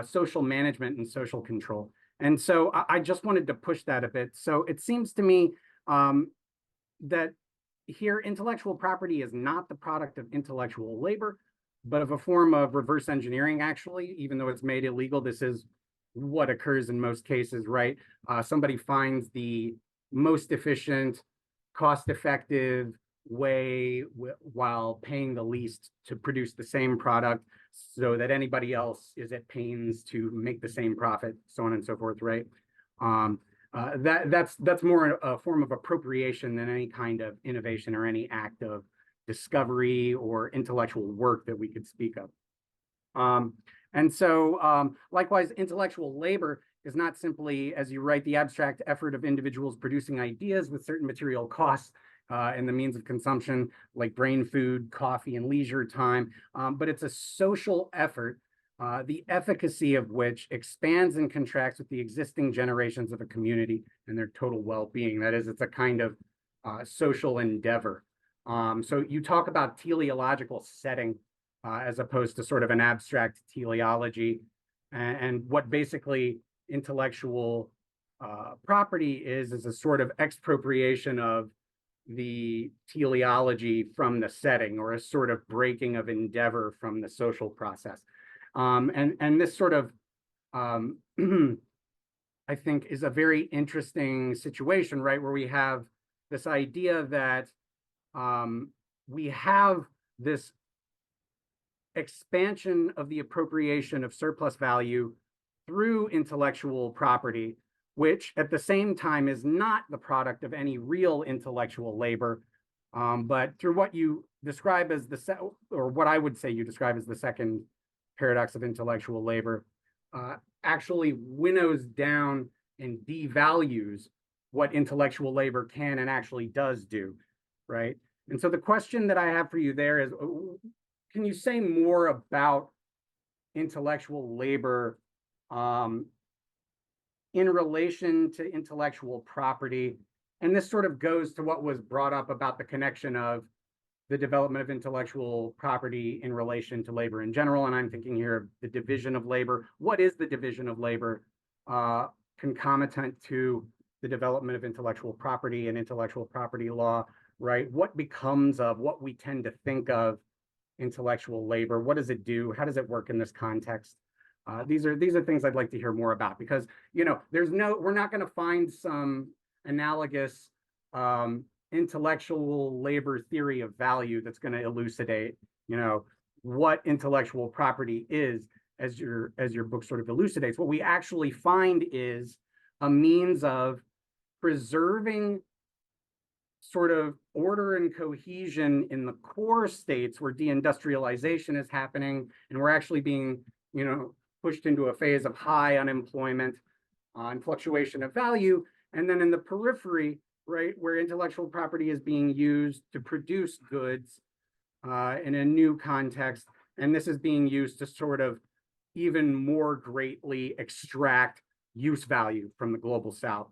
E: social management and social control. And so I just wanted to push that a bit. So it seems to me that here intellectual property is not the product of intellectual labor, but of a form of reverse engineering, actually, even though it's made illegal. This is what occurs in most cases, right? Somebody finds the most efficient, cost-effective way while paying the least to produce the same product so that anybody else is at pains to make the same profit, so on and so forth, right? That's more a form of appropriation than any kind of innovation or any act of discovery or intellectual work that we could speak of. And so likewise, intellectual labor is not simply, as you write, the abstract effort of individuals producing ideas with certain material costs and the means of consumption, like brain food, coffee, and leisure time, but it's a social effort, the efficacy of which expands and contracts with the existing generations of a community and their total well-being. That is, it's a kind of social endeavor. So you talk about teleological setting as opposed to sort of an abstract teleology, and what basically intellectual property is a sort of expropriation of the teleology from the setting, or a sort of breaking of endeavor from the social process. And this sort of, I think, is a very interesting situation, right? Where we have this idea that we have this expansion of the appropriation of surplus value through intellectual property, which at the same time is not the product of any real intellectual labor, but through what you describe as or what I would say you describe as the second paradox of intellectual labor, actually winnows down and devalues what intellectual labor can and actually does do, right? And so the question that I have for you there is, can you say more about intellectual labor in relation to intellectual property? And this sort of goes to what was brought up about the connection of the development of intellectual property in relation to labor in general. And I'm thinking here of the division of labor. What is the division of labor concomitant to the development of intellectual property and intellectual property law, right? What becomes of what we tend to think of intellectual labor? What does it do? How does it work in this context? These are things I'd like to hear more about, because, you know, we're not going to find some analogous intellectual labor theory of value that's going to elucidate, you know, what intellectual property is, as your book sort of elucidates. What we actually find is a means of preserving sort of order and cohesion in the core states where deindustrialization is happening, and we're actually being, you know, pushed into a phase of high unemployment and fluctuation of value. And then in the periphery, right, where intellectual property is being used to produce goods in a new context, and this is being used to sort of even more greatly extract use value from the global South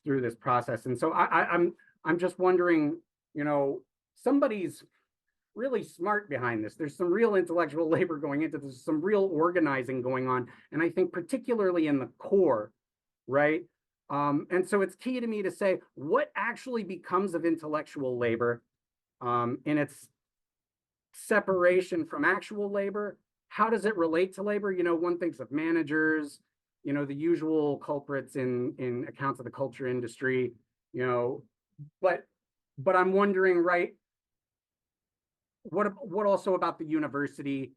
E: through this process. And so I'm just wondering, you know, somebody's really smart behind this. There's some real intellectual labor going into this, some real organizing going on, and I think particularly in the core, right? And so it's key to me to say what actually becomes of intellectual labor in its separation from actual labor. How does it relate to labor? You know, one thinks of managers, you know, the usual culprits in accounts of the culture industry, you know, but I'm wondering, right, what also about the university,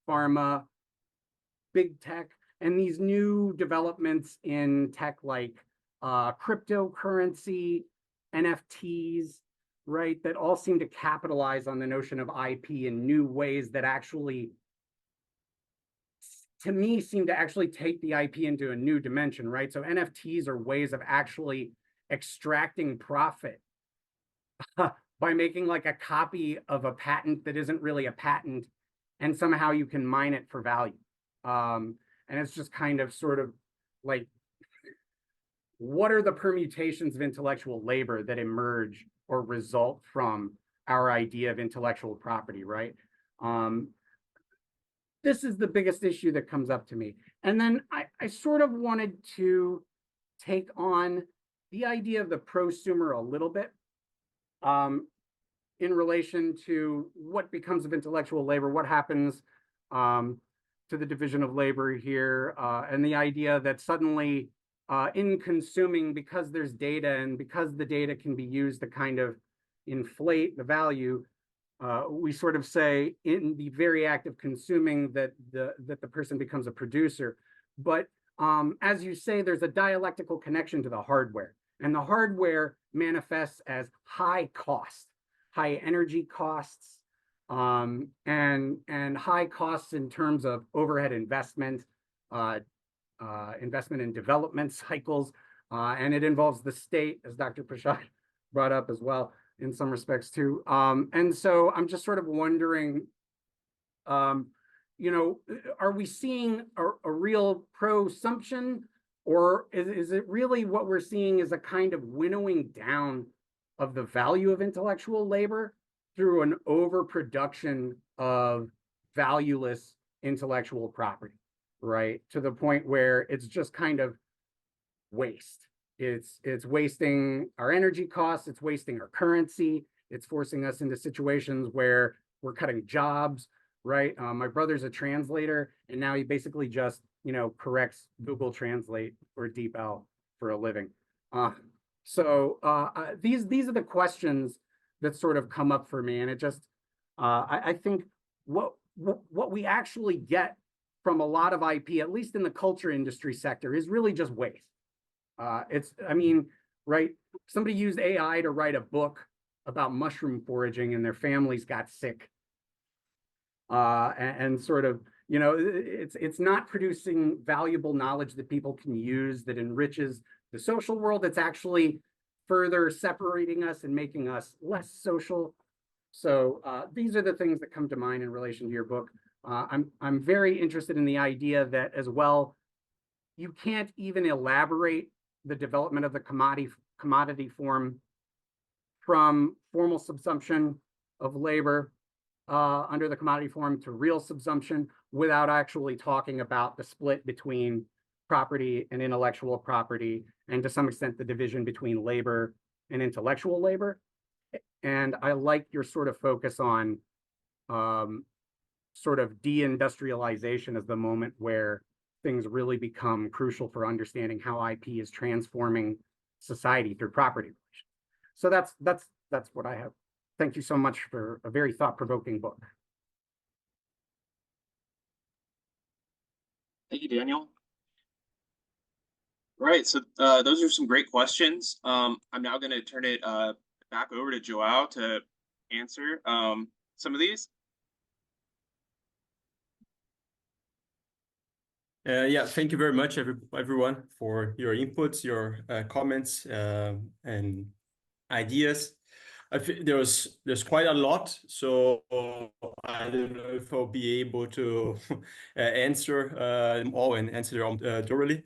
E: pharma, big tech, and these new developments in tech like cryptocurrency, NFTs, right, that all seem to capitalize on the notion of IP in new ways that actually, to me, seem to actually take the IP into a new dimension, right? So NFTs are ways of actually extracting profit by making like a copy of a patent that isn't really a patent, and somehow you can mine it for value. And it's just kind of sort of like, what are the permutations of intellectual labor that emerge or result from our idea of intellectual property, right? This is the biggest issue that comes up to me. And then I sort of wanted to take on the idea of the prosumer a little bit in relation to what becomes of intellectual labor, what happens to the division of labor here, and the idea that suddenly in consuming, because there's data and because the data can be used to kind of inflate the value, we sort of say in the very act of consuming that the person becomes a producer. But as you say, there's a dialectical connection to the hardware, and the hardware manifests as high cost, high energy costs, and high costs in terms of overhead investment, investment in development cycles, and it involves the state, as Dr. Prashad brought up as well, in some respects too. And so I'm just sort of wondering, you know, are we seeing a real prosumption, or is it really what we're seeing is a kind of winnowing down of the value of intellectual labor through an overproduction of valueless intellectual property, right? To the point where it's just kind of waste. It's wasting our energy costs, it's wasting our currency, it's forcing us into situations where we're cutting jobs, right? My brother's a translator, and now he basically just, you know, corrects Google Translate or DeepL for a living. So these are the questions that sort of come up for me, and it just, I think what we actually get from a lot of IP, at least in the culture industry sector, is really just waste. I mean, right, somebody used AI to write a book about mushroom foraging and their families got sick. And sort of, you know, it's not producing valuable knowledge that people can use that enriches the social world. It's actually further separating us and making us less social. So these are the things that come to mind in relation to your book. I'm very interested in the idea that as well, you can't even elaborate the development of the commodity form from formal subsumption of labor under the commodity form to real subsumption without actually talking about the split between property and intellectual property, and to some extent the division between labor and intellectual labor. And I like your sort of focus on sort of deindustrialization as the moment where things really become crucial for understanding how IP is transforming society through property relations. So that's what I have. Thank you so much for a very thought-provoking book.
A: Thank you, Daniel. Right, so those are some great questions. I'm now going to turn it back over to João to answer some of these.
B: Yeah, thank you very much, everyone, for your inputs, your comments, and ideas. I think there's quite a lot, so I don't know if I'll be able to answer them all and answer them thoroughly,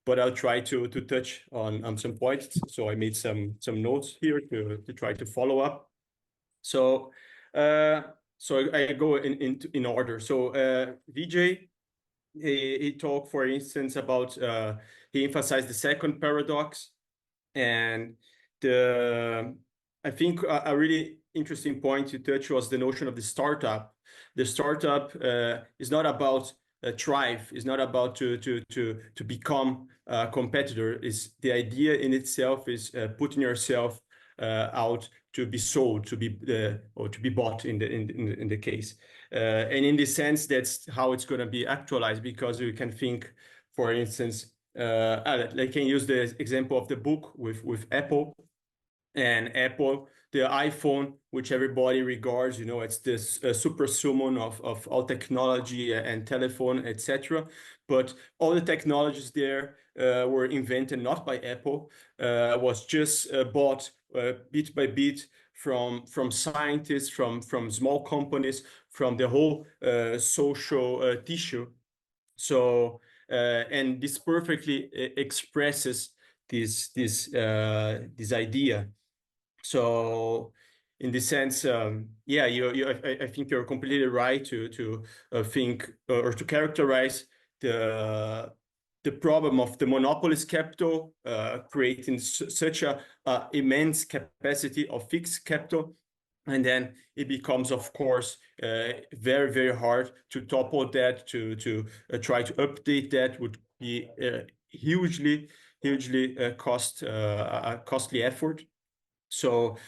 B: but I'll try to touch on some points. So I made some notes here to try to follow up. So I go in order. So Vijay, he talked, for instance, about he emphasized the second paradox, and I think a really interesting point to touch was the notion of the startup. The startup is not about thrive, is not about to become a competitor. Is the idea in itself is putting yourself out to be sold, to be or to be bought in the case. And in this sense, that's how it's going to be actualized, because you can think for instance, I can use the example of the book with Apple. And Apple, the iPhone, which everybody regards, it's this super summon of all technology and telephone, etc. But all the technologies there were invented not by Apple, was just bought bit by bit from scientists, from small companies, from the whole social tissue. So, and this perfectly expresses this idea. So, in this sense, yeah, I think you're completely right to think or to characterize the problem of the monopolist capital creating such a immense capacity of fixed capital. And then it becomes, of course, very, very hard to topple that, to try to update that would be hugely costly effort. So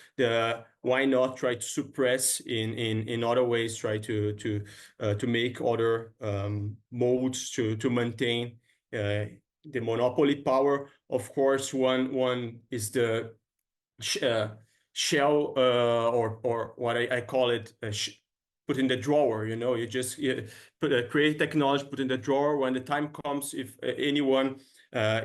B: why not try to suppress in other ways, try to make other modes to maintain the monopoly power. Of course, one is the shell or what I call it, put in the drawer. You just create technology, put in the drawer. When the time comes, if anyone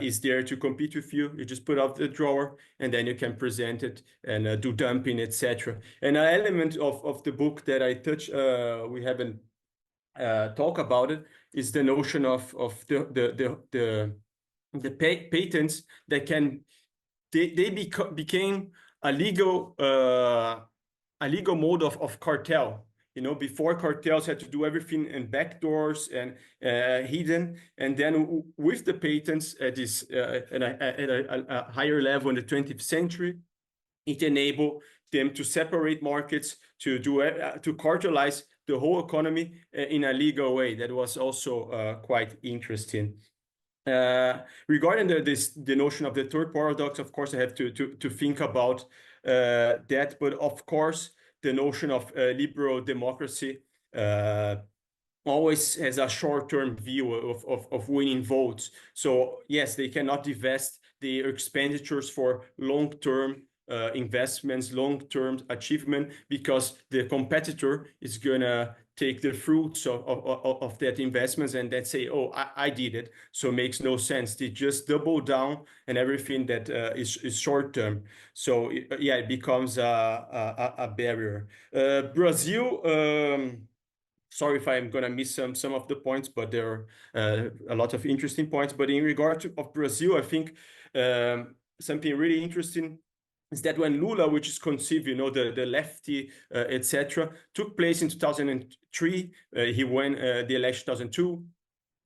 B: is there to compete with you, you just put out the drawer, and then you can present it and do dumping, etc. And an element of the book that I touch, we haven't talk about it, is the notion of the patents that became a legal mode of cartel. Before, cartels had to do everything in backdoors and hidden, and then with the patents at this at a higher level in the 20th century, it enabled them to separate markets, to cartelize the whole economy in a legal way. That was also quite interesting. Regarding the notion of the third paradox, of course, I have to think about that. But of course, the notion of liberal democracy always has a short-term view of winning votes. So yes, they cannot divest their expenditures for long-term investments, long-term achievement, because the competitor is gonna take the fruits of that investments and then say, oh, I did it. So it makes no sense. They just double down and everything that is short-term. So yeah, it becomes a barrier. Brazil, sorry if I'm gonna miss some of the points, but there are a lot of interesting points. But in regard of Brazil, I think something really interesting is that when Lula, which is conceived, the lefty, etc., took place in 2003, he won the election 2002.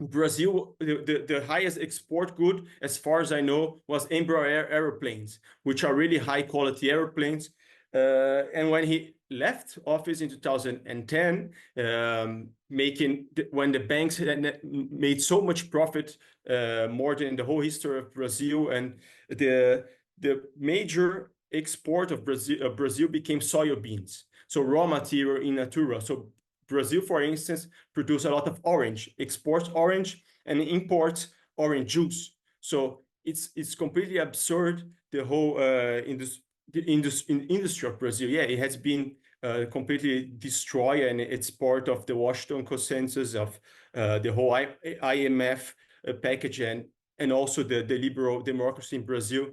B: Brazil, the highest export good, as far as I know, was Embraer airplanes, which are really high quality airplanes. And when he left office in 2010, when the banks had made so much profit, more than the whole history of Brazil, and the major export of Brazil became soybeans, so raw material in natura. So Brazil, for instance, produces a lot of orange, exports orange and imports orange juice. So it's completely absurd, the whole industry of Brazil. Yeah, it has been completely destroyed, and it's part of the Washington Consensus of the whole IMF package, and also the liberal democracy in Brazil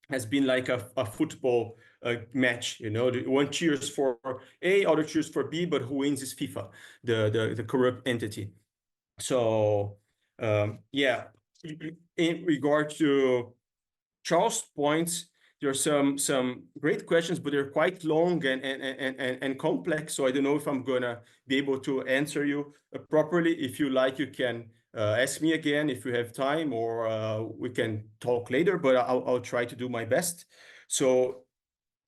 B: has been like a football match. One cheers for A, other cheers for B, but who wins is FIFA, the corrupt entity. So yeah, in regard to Charles' points, there are some great questions, but they're quite long and complex. So I don't know if I'm gonna be able to answer you properly. If you like, you can ask me again if you have time, or we can talk later, but I'll try to do my best. So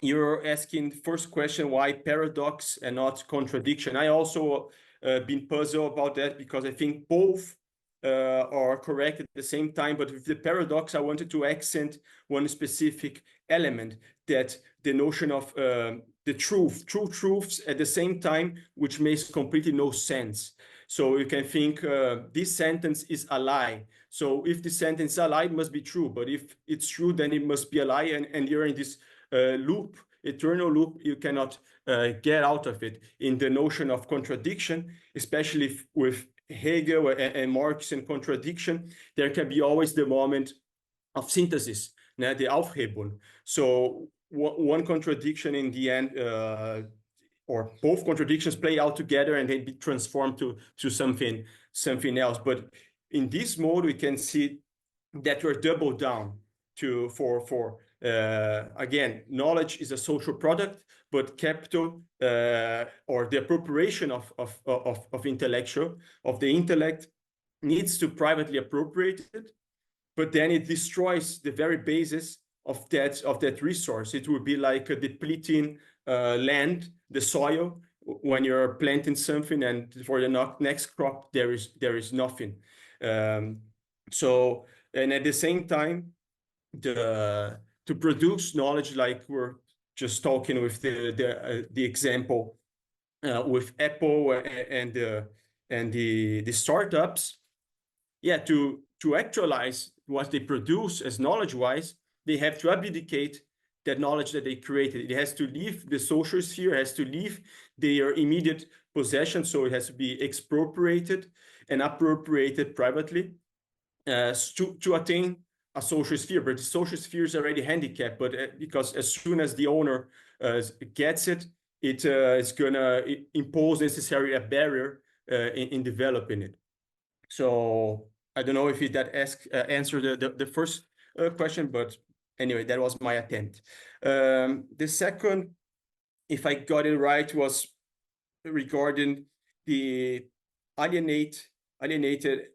B: you're asking first question, why paradox and not contradiction? I also been puzzled about that, because I think both are correct at the same time. But with the paradox, I wanted to accent one specific element, that the notion of the true truths at the same time, which makes completely no sense. So you can think this sentence is a lie. So if the sentence is a lie, it must be true. But if it's true, then it must be a lie. And you're in this loop, eternal loop. You cannot get out of it. In the notion of contradiction, especially with Hegel and Marx and contradiction, there can be always the moment of synthesis, the Aufhebung. So one contradiction in the end, or both contradictions play out together and they be transformed to something else. But in this mode, we can see that we're doubled down for again, knowledge is a social product, but capital or the appropriation of the intellect needs to privately appropriate it, but then it destroys the very basis of that resource. It would be like a depleting land, the soil, when you're planting something, and for the next crop there is nothing. So, and at the same time, to produce knowledge, like we're just talking with the example with Apple and the startups, yeah, to actualize what they produce as knowledge-wise, they have to abdicate that knowledge that they created. It has to leave the social sphere, has to leave their immediate possession, so it has to be expropriated and appropriated privately to attain a social sphere. But the social sphere is already handicapped, but because as soon as the owner gets it, it's gonna impose necessarily a barrier in developing it. So I don't know if that answered the first question, but anyway, that was my attempt. The second, if I got it right, was regarding the alienated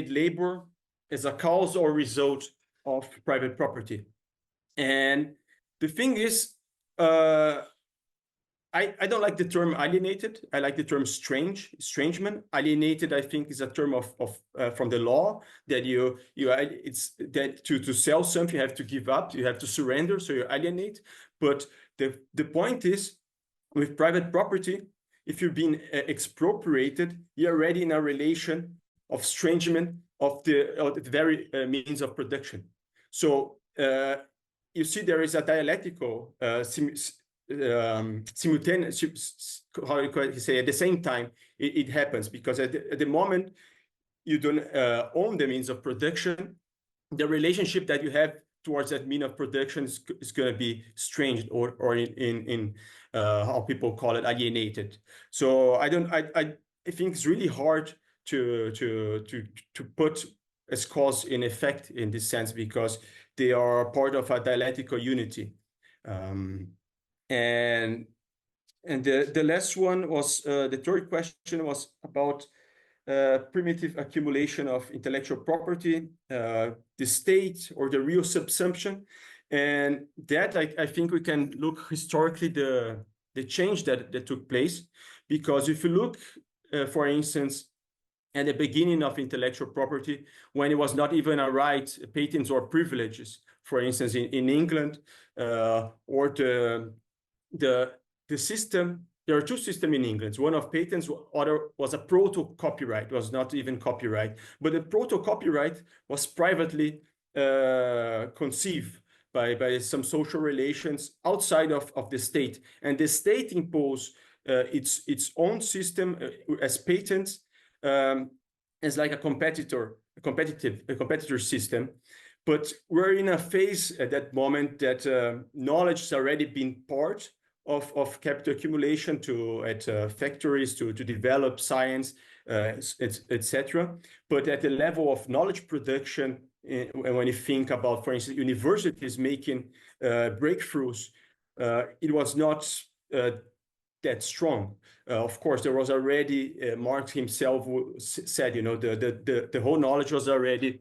B: labor as a cause or result of private property. And the thing is, I don't like the term alienated. I like the term estrangement. Alienated, I think, is a term from the law that it's that to sell something you have to give up, you have to surrender, so you alienate. But the point is, with private property, if you're being expropriated, you're already in a relation of estrangement of the very means of production. So you see, there is a dialectical simultaneous, how you say, at the same time it happens, because at the moment you don't own the means of production, the relationship that you have towards that mean of production is going to be estranged, or in how people call it, alienated. So I think it's really hard to put as cause and effect in this sense, because they are part of a dialectical unity. And the last one was, the third question was about primitive accumulation of intellectual property, the state or the real subsumption. And that I think we can look historically the change that took place, because if you look, for instance, at the beginning of intellectual property, when it was not even a right, patents or privileges, for instance, in England, or the system, there are two systems in England. One of patents, other was a proto-copyright, was not even copyright. But the proto-copyright was privately conceived by some social relations outside of the state. And the state imposed its own system as patents, as like a competitor system. But we're in a phase at that moment that knowledge has already been part of capital accumulation at factories to develop science, etc. But at the level of knowledge production, when you think about, for instance, universities making breakthroughs, it was not that strong. Of course, there was already, Marx himself said, the whole knowledge was already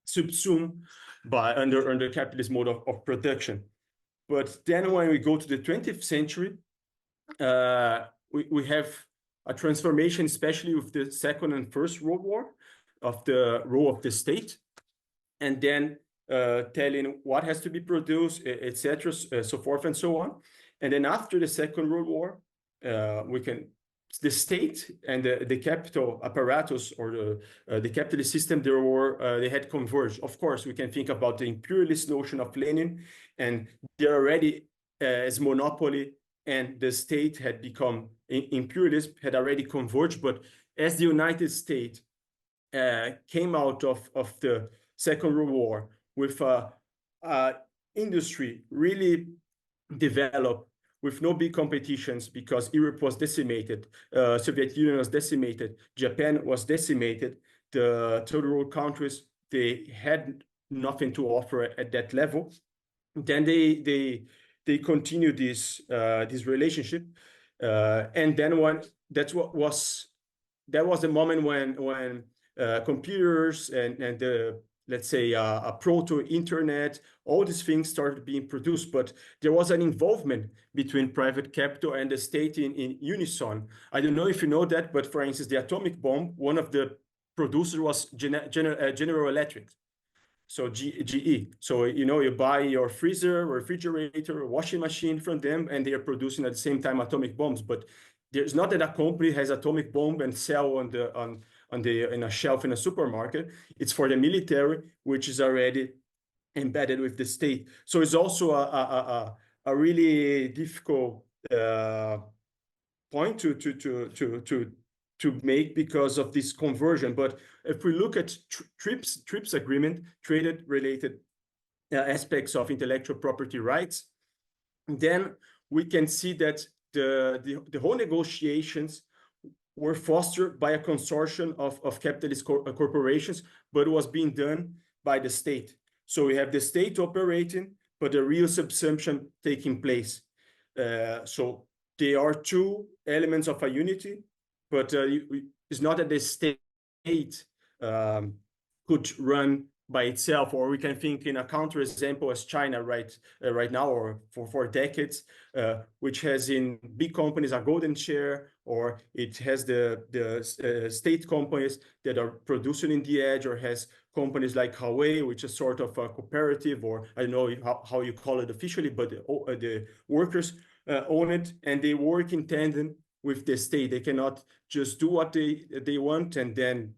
B: subsumed under capitalist mode of production. But then when we go to the 20th century, we have a transformation, especially with the Second and First World War, of the role of the state, and then telling what has to be produced, etc., so forth and so on. And then after the Second World War, we can the state and the capital apparatus or the capitalist system, they had converged. Of course, we can think about the imperialist notion of Lenin, and they're already as monopoly, and the state had become imperialist, had already converged. But as the United States came out of the Second World War with industry really developed, with no big competitions, because Europe was decimated, Soviet Union was decimated, Japan was decimated, the third world countries, they had nothing to offer at that level. Then they continued this relationship, and then that was the moment when computers and the, let's say, a proto-internet, all these things started being produced. But there was an involvement between private capital and the state in unison. I don't know if you know that, but for instance, the atomic bomb, one of the producers was General Electric. So GE. So, you buy your freezer, refrigerator, washing machine from them, and they are producing at the same time atomic bombs. But there's not that a company has atomic bomb and sell in a shelf in a supermarket. It's for the military, which is already embedded with the state. So it's also a really difficult point to make because of this conversion. But if we look at TRIPS agreement, trade related aspects of intellectual property rights, then we can see that the whole negotiations were fostered by a consortium of capitalist corporations, but it was being done by the state. So we have the state operating, but the real subsumption taking place. So there are two elements of a unity, but it's not that the state could run by itself, or we can think in a counter example as China right now, or for decades, which has in big companies a golden share, or it has the state companies that are producing in the edge, or has companies like Huawei, which is sort of a cooperative, or I don't know how you call it officially, but the workers own it, and they work in tandem with the state. They cannot just do what they want and then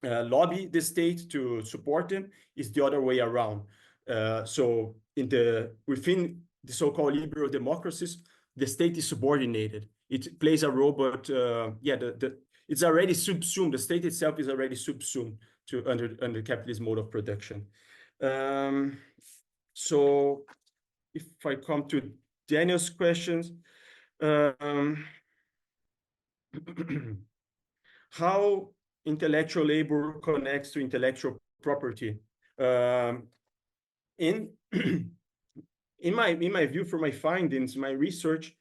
B: lobby the state to support them. Is the other way around. So within the so-called liberal democracies, the state is subordinated. It plays a role, but it's already subsumed. The state itself is already subsumed to under capitalist mode of production. So if I come to Daniel's questions, how intellectual labor connects to intellectual property. In my view, from my findings, my research,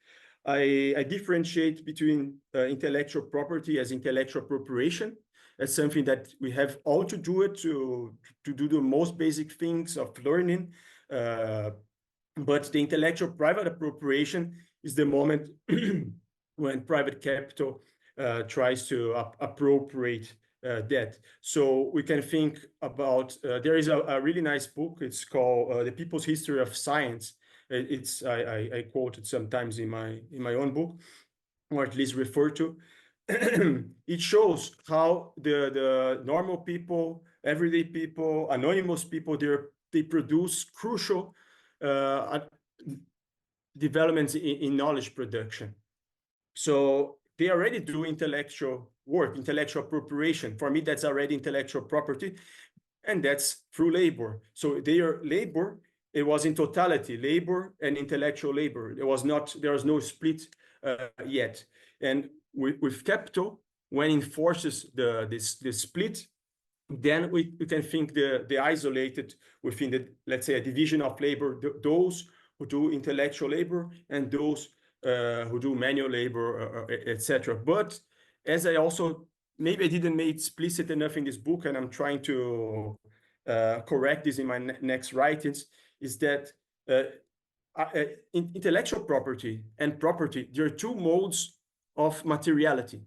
B: I differentiate between intellectual property as intellectual appropriation, as something that we have all to do it to do the most basic things of learning. But the intellectual private appropriation is the moment when private capital tries to appropriate that. So we can think about, there is a really nice book. It's called The People's History of Science. I quote it sometimes in my own book, or at least refer to. It shows how the normal people, everyday people, anonymous people, they produce crucial developments in knowledge production. So they already do intellectual work, intellectual appropriation. For me, that's already intellectual property, and that's through labor. So their labor, it was in totality, labor and intellectual labor. There was no split yet. And with capital, when it enforces the split, then we can think the isolated within the, let's say, a division of labor, those who do intellectual labor and those who do manual labor, etc. But as I also, maybe I didn't make explicit enough in this book, and I'm trying to correct this in my next writings, is that intellectual property and property, there are two modes of materiality.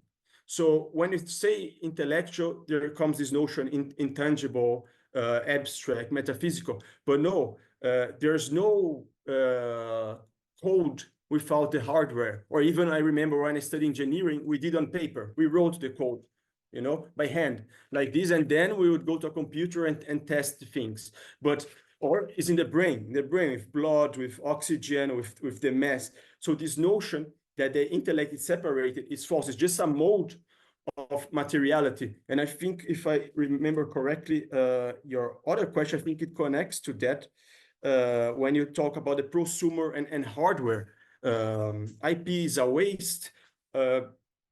B: So when you say intellectual, there comes this notion intangible, abstract, metaphysical. But no, there's no code without the hardware. Or even I remember when I studied engineering, we did on paper. We wrote the code, you know, by hand like this. And then we would go to a computer and test things. But, or it's in the brain with blood, with oxygen, with the mass. So this notion that the intellect is separated is false. It's just a mode of materiality. And I think if I remember correctly, your other question, I think it connects to that when you talk about the prosumer and hardware. IP is a waste.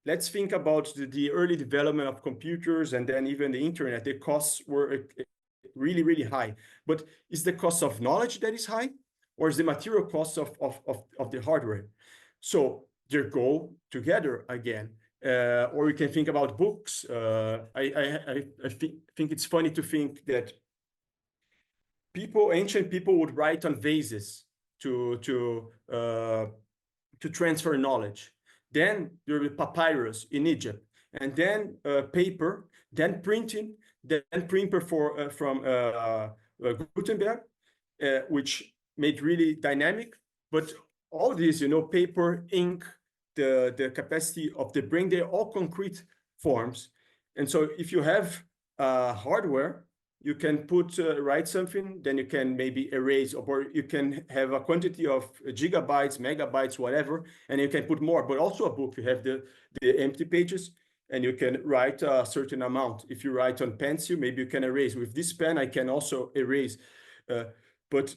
B: Let's think about the early development of computers and then even the internet. The costs were really, really high. But is the cost of knowledge that is high, or is the material cost of the hardware? So they go together again. Or you can think about books. I think it's funny to think that ancient people would write on vases to transfer knowledge. Then there will be papyrus in Egypt, and then paper, then printing, then printer from Gutenberg, which made really dynamic. But all these, you know, paper, ink, the capacity of the brain, they're all concrete forms. And so if you have hardware, you can write something, then you can maybe erase, or you can have a quantity of gigabytes, megabytes, whatever, and you can put more. But also a book, you have the empty pages, and you can write a certain amount. If you write on pencil, maybe you can erase. With this pen, I can also erase. But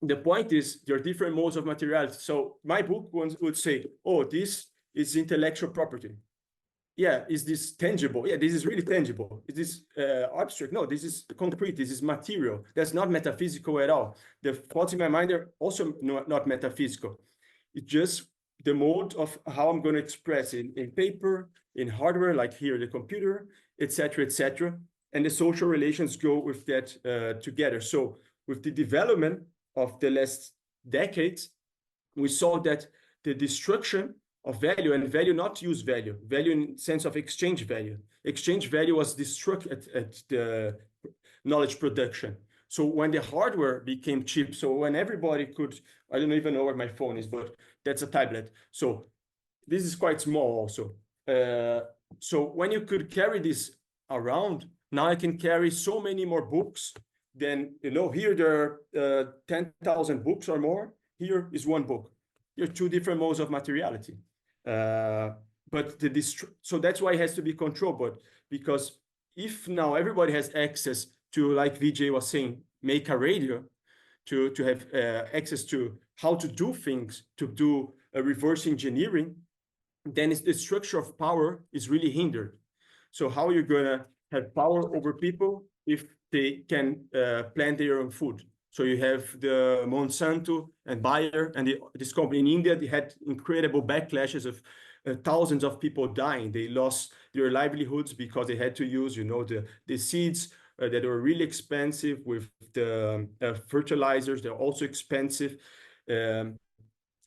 B: the point is, there are different modes of materiality. So my book would say, oh, this is intellectual property. Yeah, is this tangible? Yeah, this is really tangible. Is this abstract? No, this is concrete. This is material. That's not metaphysical at all. The thoughts in my mind are also not metaphysical. It's just the mode of how I'm going to express it in paper, in hardware, like here, the computer, etc., etc. And the social relations go with that together. So with the development of the last decades, we saw that the destruction of value, and value not use value in sense of exchange value. Exchange value was destroyed at the knowledge production. So when the hardware became cheap, so when everybody could, I don't even know where my phone is, but that's a tablet. So this is quite small also. So when you could carry this around, now I can carry so many more books than, you know, here there are 10,000 books or more. Here is one book. There are two different modes of materiality. But so that's why it has to be controlled. But because if now everybody has access to, like Vijay was saying, make a radio, to have access to how to do things, to do reverse engineering, then the structure of power is really hindered. So how are you gonna have power over people if they can plant their own food? So you have the Monsanto and Bayer and this company in India. They had incredible backlashes of thousands of people dying. They lost their livelihoods because they had to use, you know, the seeds that were really expensive, with the fertilizers. They're also expensive, and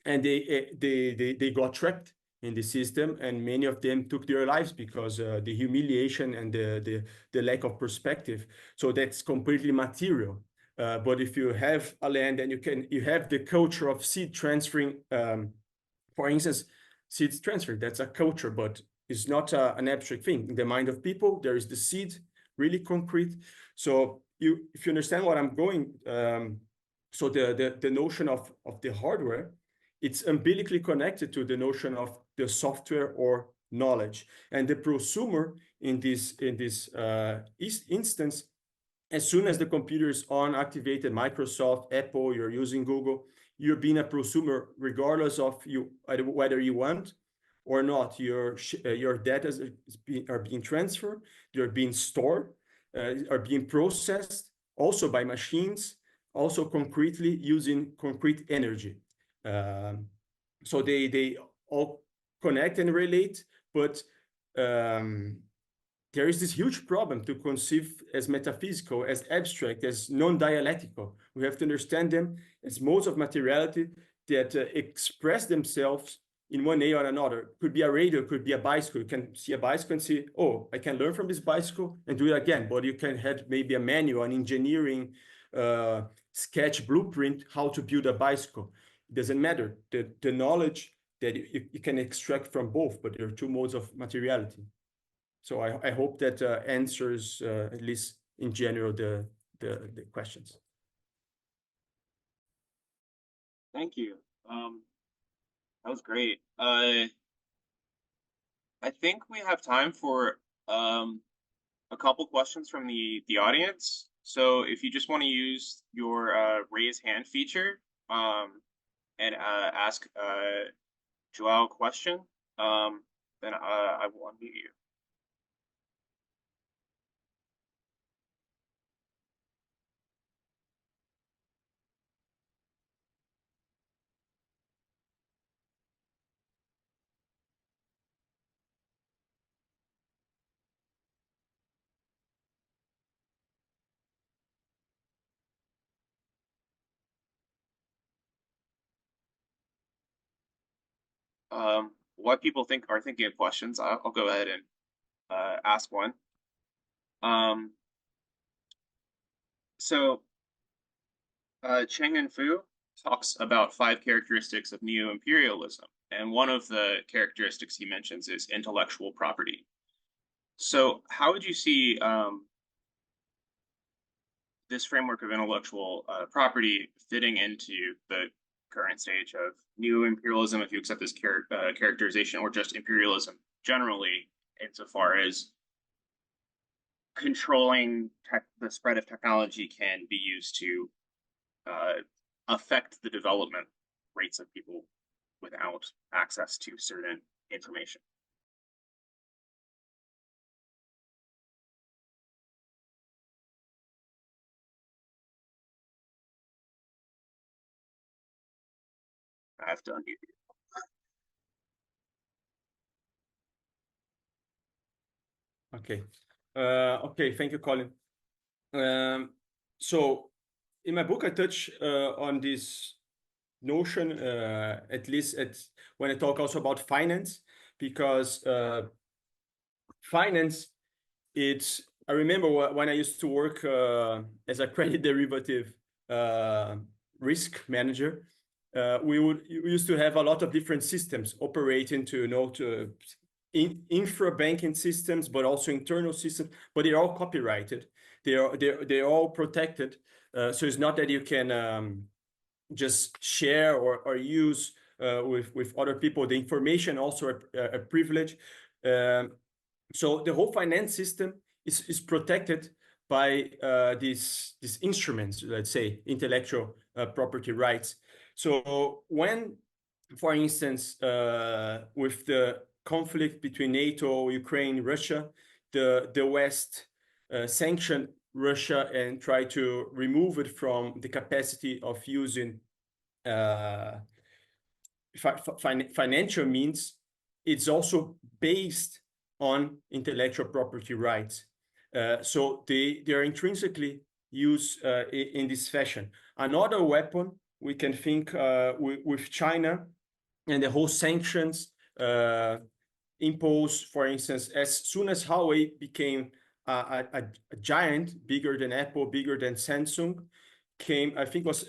B: they got trapped in the system, and many of them took their lives because the humiliation and the lack of perspective. So that's completely material. But if you have a land and you have the culture of seed transferring, for instance, seeds transfer, that's a culture, but it's not an abstract thing. In the mind of people, there is the seed, really concrete. So if you understand what I'm going, so the notion of the hardware, it's umbilically connected to the notion of the software or knowledge. And the prosumer in this instance, as soon as the computer is on, activated, Microsoft, Apple, you're using Google, you're being a prosumer regardless of whether you want or not. Your data are being transferred, they're being stored, are being processed, also by machines, also concretely using concrete energy. So they all connect and relate, but there is this huge problem to conceive as metaphysical, as abstract, as non-dialectical. We have to understand them as modes of materiality that express themselves in one way or another. Could be a radio, could be a bicycle. You can see a bicycle and see, oh, I can learn from this bicycle and do it again. But you can have maybe a manual, an engineering sketch blueprint, how to build a bicycle. it doesn't matter. The knowledge that you can extract from both, but there are two modes of materiality. So I hope that answers, at least in general, the questions.
A: Thank you. That was great. I think we have time for a couple questions from the audience. So if you just want to use your raise hand feature and ask João a question, then I will unmute you. What people are thinking of questions, I'll go ahead and ask one. So Cheng and Fu talks about 5 characteristics of neo-imperialism, and one of the characteristics he mentions is intellectual property. So how would you see this framework of intellectual property fitting into the current stage of neo-imperialism, if you accept this characterization, or just imperialism generally, insofar as controlling the spread of technology can be used to affect the development rates of people without access to certain information? I have to unmute you.
B: Okay. Okay, thank you, Colin. So in my book, I touch on this notion, at least when I talk also about finance, because finance, I remember when I used to work as a credit derivative risk manager, we used to have a lot of different systems operating to infra banking systems, but also internal systems, but they're all copyrighted. They're all protected. So it's not that you can just share or use with other people. The information also a privilege. So the whole finance system is protected by these instruments, let's say, intellectual property rights. So when, for instance, with the conflict between NATO, Ukraine, Russia, the West sanctioned Russia and tried to remove it from the capacity of using financial means, it's also based on intellectual property rights. So they are intrinsically used in this fashion. Another weapon we can think with China and the whole sanctions imposed, for instance, as soon as Huawei became a giant, bigger than Apple, bigger than Samsung, came, I think was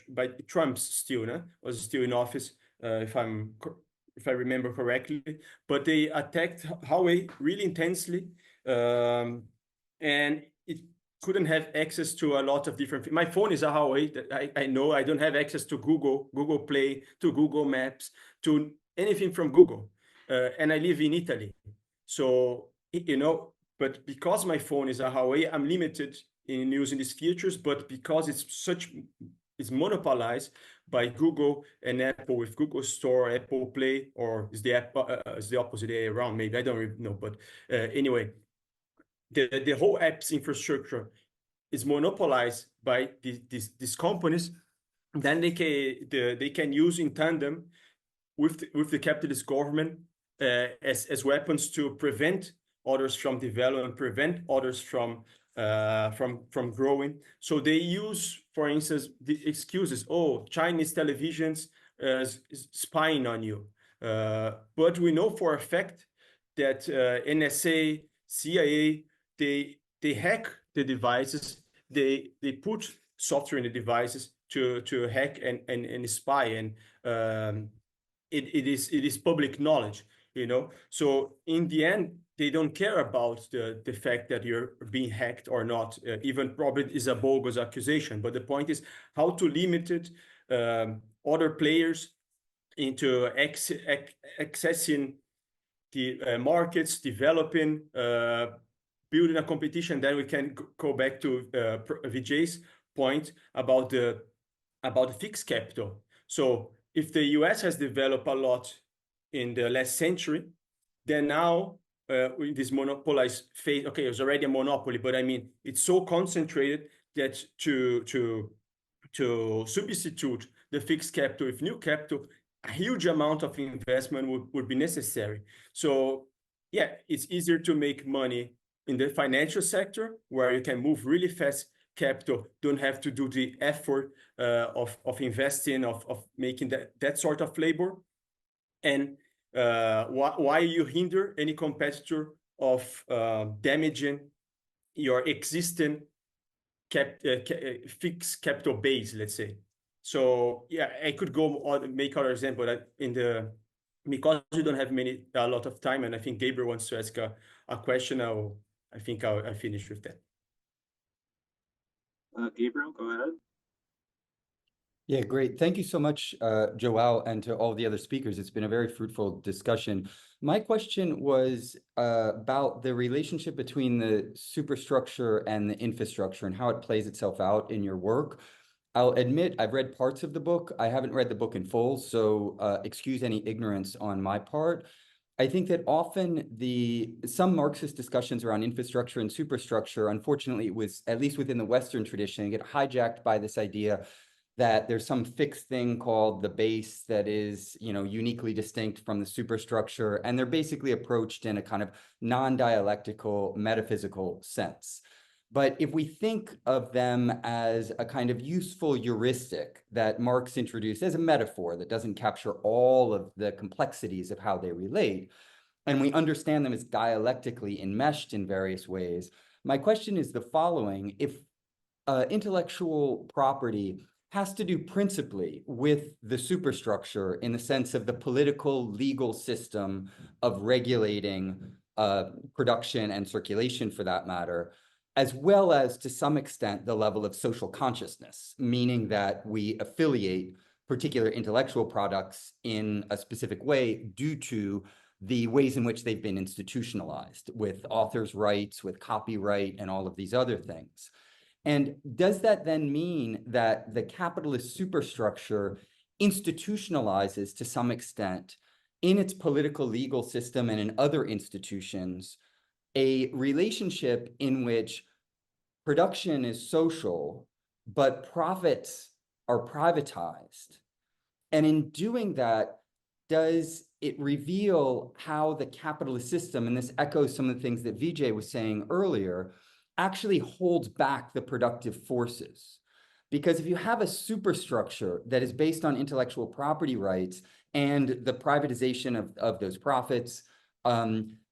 B: by Trump still, was still in office, if I remember correctly, but they attacked Huawei really intensely, and it couldn't have access to a lot of different. My phone is a Huawei. That I know I don't have access to Google Play, to Google Maps, to anything from Google, and I live in Italy, so But because my phone is a Huawei, I'm limited in using these features. But because it's monopolized by Google and Apple with Google Store, Apple Play, or is the opposite way around? Maybe I don't really know. But anyway, the whole app's infrastructure is monopolized by these companies. Then they can use in tandem with the capitalist government as weapons to prevent others from developing, prevent others from growing. So they use, for instance, the excuses, Chinese televisions spying on you. But we know for a fact that NSA, CIA, they hack the devices, they put software in the devices to hack and spy, and it is public knowledge, you know. So in the end, they don't care about the fact that you're being hacked or not. Even probably is a bogus accusation. But the point is how to limit it, other players into accessing the markets, developing, building a competition. Then we can go back to Vijay's point about the fixed capital. So if the US has developed a lot in the last century, then now in this monopolized phase, okay, it was already a monopoly, but I mean, it's so concentrated that to substitute the fixed capital with new capital, a huge amount of investment would be necessary. So yeah, it's easier to make money in the financial sector, where you can move really fast capital, don't have to do the effort of investing, of making that sort of labor. And why you hinder any competitor of damaging your existing fixed capital base, let's say. So yeah, I could go on, make other example that because we don't have a lot of time, and I think Gabriel wants to ask a question. I'll finish with that.
A: Gabriel, go ahead.
F: Yeah, great. Thank you so much, João, and to all the other speakers. It's been a very fruitful discussion. My question was about the relationship between the superstructure and the infrastructure and how it plays itself out in your work. I'll admit I've read parts of the book. I haven't read the book in full, so excuse any ignorance on my part. I think that often some Marxist discussions around infrastructure and superstructure, unfortunately, at least within the Western tradition, get hijacked by this idea that there's some fixed thing called the base that is, uniquely distinct from the superstructure, and they're basically approached in a kind of non-dialectical, metaphysical sense. But if we think of them as a kind of useful heuristic that Marx introduced as a metaphor that doesn't capture all of the complexities of how they relate, and we understand them as dialectically enmeshed in various ways, my question is the following. If intellectual property has to do principally with the superstructure in the sense of the political legal system of regulating production and circulation, for that matter, as well as to some extent the level of social consciousness, meaning that we affiliate particular intellectual products in a specific way due to the ways in which they've been institutionalized, with authors' rights, with copyright, and all of these other things. And does that then mean that the capitalist superstructure institutionalizes to some extent in its political legal system and in other institutions a relationship in which production is social, but profits are privatized? And in doing that, does it reveal how the capitalist system, and this echoes some of the things that Vijay was saying earlier, actually holds back the productive forces? Because if you have a superstructure that is based on intellectual property rights and the privatization of those profits,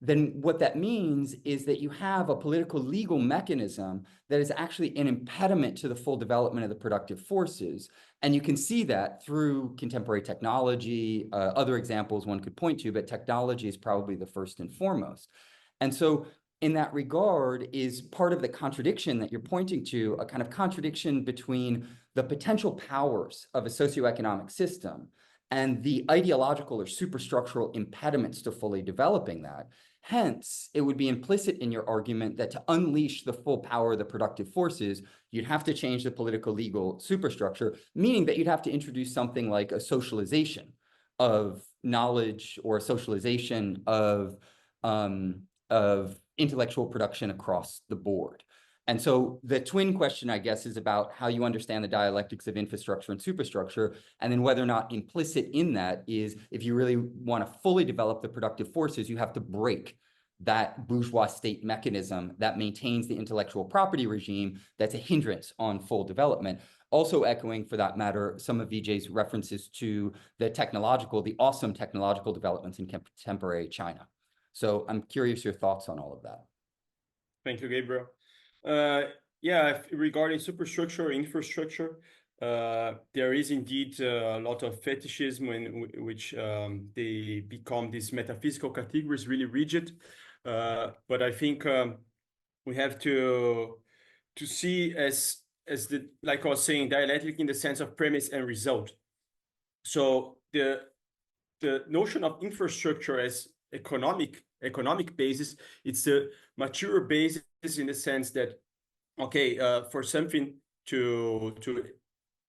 F: then what that means is that you have a political legal mechanism that is actually an impediment to the full development of the productive forces. And you can see that through contemporary technology, other examples one could point to, but technology is probably the first and foremost. And so in that regard is part of the contradiction that you're pointing to, a kind of contradiction between the potential powers of a socioeconomic system and the ideological or superstructural impediments to fully developing that. Hence, it would be implicit in your argument that to unleash the full power of the productive forces, you'd have to change the political legal superstructure, meaning that you'd have to introduce something like a socialization of knowledge or a socialization of intellectual production across the board. And so the twin question, I guess, is about how you understand the dialectics of infrastructure and superstructure, and then whether or not implicit in that is if you really want to fully develop the productive forces, you have to break that bourgeois state mechanism that maintains the intellectual property regime that's a hindrance on full development. Also echoing, for that matter, some of Vijay's references to the awesome technological developments in contemporary China. So I'm curious your thoughts on all of that.
B: Thank you, Gabriel. Regarding superstructure, infrastructure, there is indeed a lot of fetishism in which they become these metaphysical categories, really rigid. But I think we have to see as the, like I was saying, dialectic in the sense of premise and result. So the notion of infrastructure as economic basis, it's a mature basis in the sense that, okay, for something to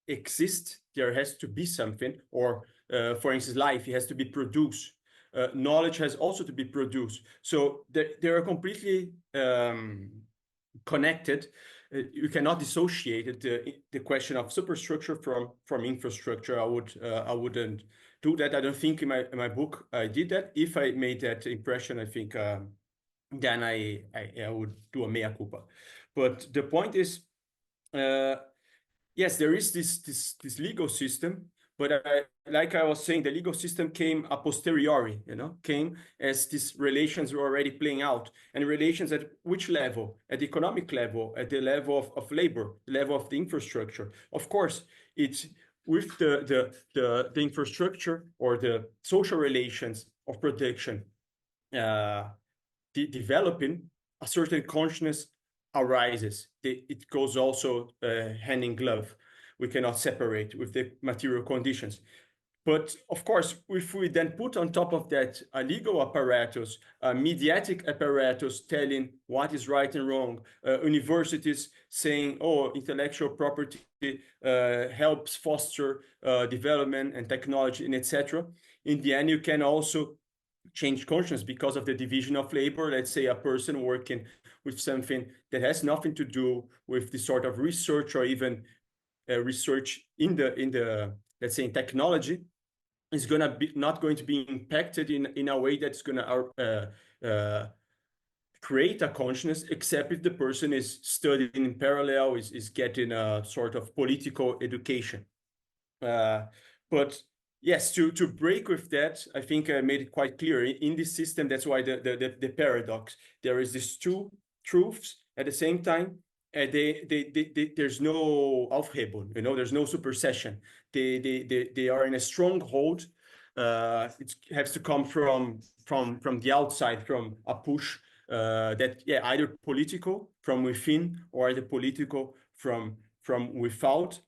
B: exist, there has to be something, or for instance, life, it has to be produced. Knowledge has also to be produced. So they are completely connected. You cannot dissociate the question of superstructure from infrastructure. I wouldn't do that. I don't think in my book I did that. If I made that impression, I think then I would do a mea culpa. But the point is, yes, there is this legal system, but like I was saying, the legal system came a posteriori, came as these relations were already playing out. And relations at which level? At the economic level, at the level of labor, the level of the infrastructure. Of course, it's with the infrastructure or the social relations of production developing, a certain consciousness arises. It goes also hand in glove. We cannot separate with the material conditions. But of course, if we then put on top of that a legal apparatus, a mediatic apparatus telling what is right and wrong, universities saying, oh, intellectual property helps foster development and technology, and etc. In the end, you can also change conscience because of the division of labor. Let's say a person working with something that has nothing to do with the sort of research or even research in the let's say in technology is not going to be impacted in a way that's going to create a consciousness, except if the person is studying in parallel, is getting a sort of political education. But yes, to break with that, I think I made it quite clear in this system. That's why the paradox. There is these two truths at the same time. There's no Aufhebung, there's no supersession. They are in a stronghold. It has to come from the outside, from a push that either political from within or either political from without.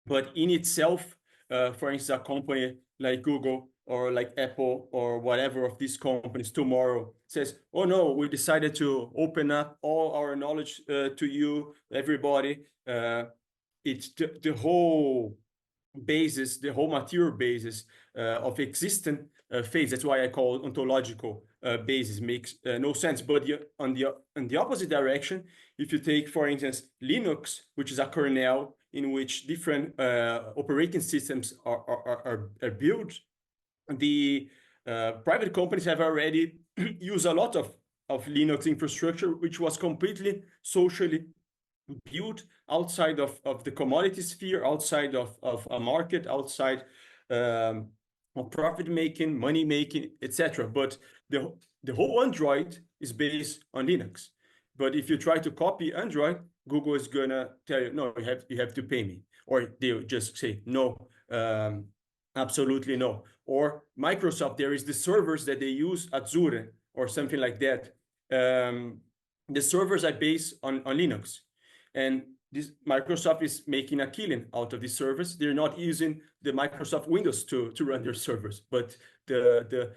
B: But in itself, for instance, a company like Google or like Apple or whatever of these companies tomorrow says, oh no, we decided to open up all our knowledge to you, everybody. It's the whole basis, the whole material basis of existent phase. That's why I call it ontological basis. Makes no sense. But on the opposite direction, if you take, for instance, Linux, which is a kernel in which different operating systems are built, the private companies have already used a lot of Linux infrastructure, which was completely socially built outside of the commodity sphere, outside of a market, outside of profit making, money making, etc. But the whole Android is based on Linux. But if you try to copy Android, Google is gonna tell you, no, you have to pay me, or they'll just say no, absolutely no. Or Microsoft, there is the servers that they use, Azure or something like that. The servers are based on Linux, and this Microsoft is making a killing out of this service. They're not using the Microsoft Windows to run their servers, but the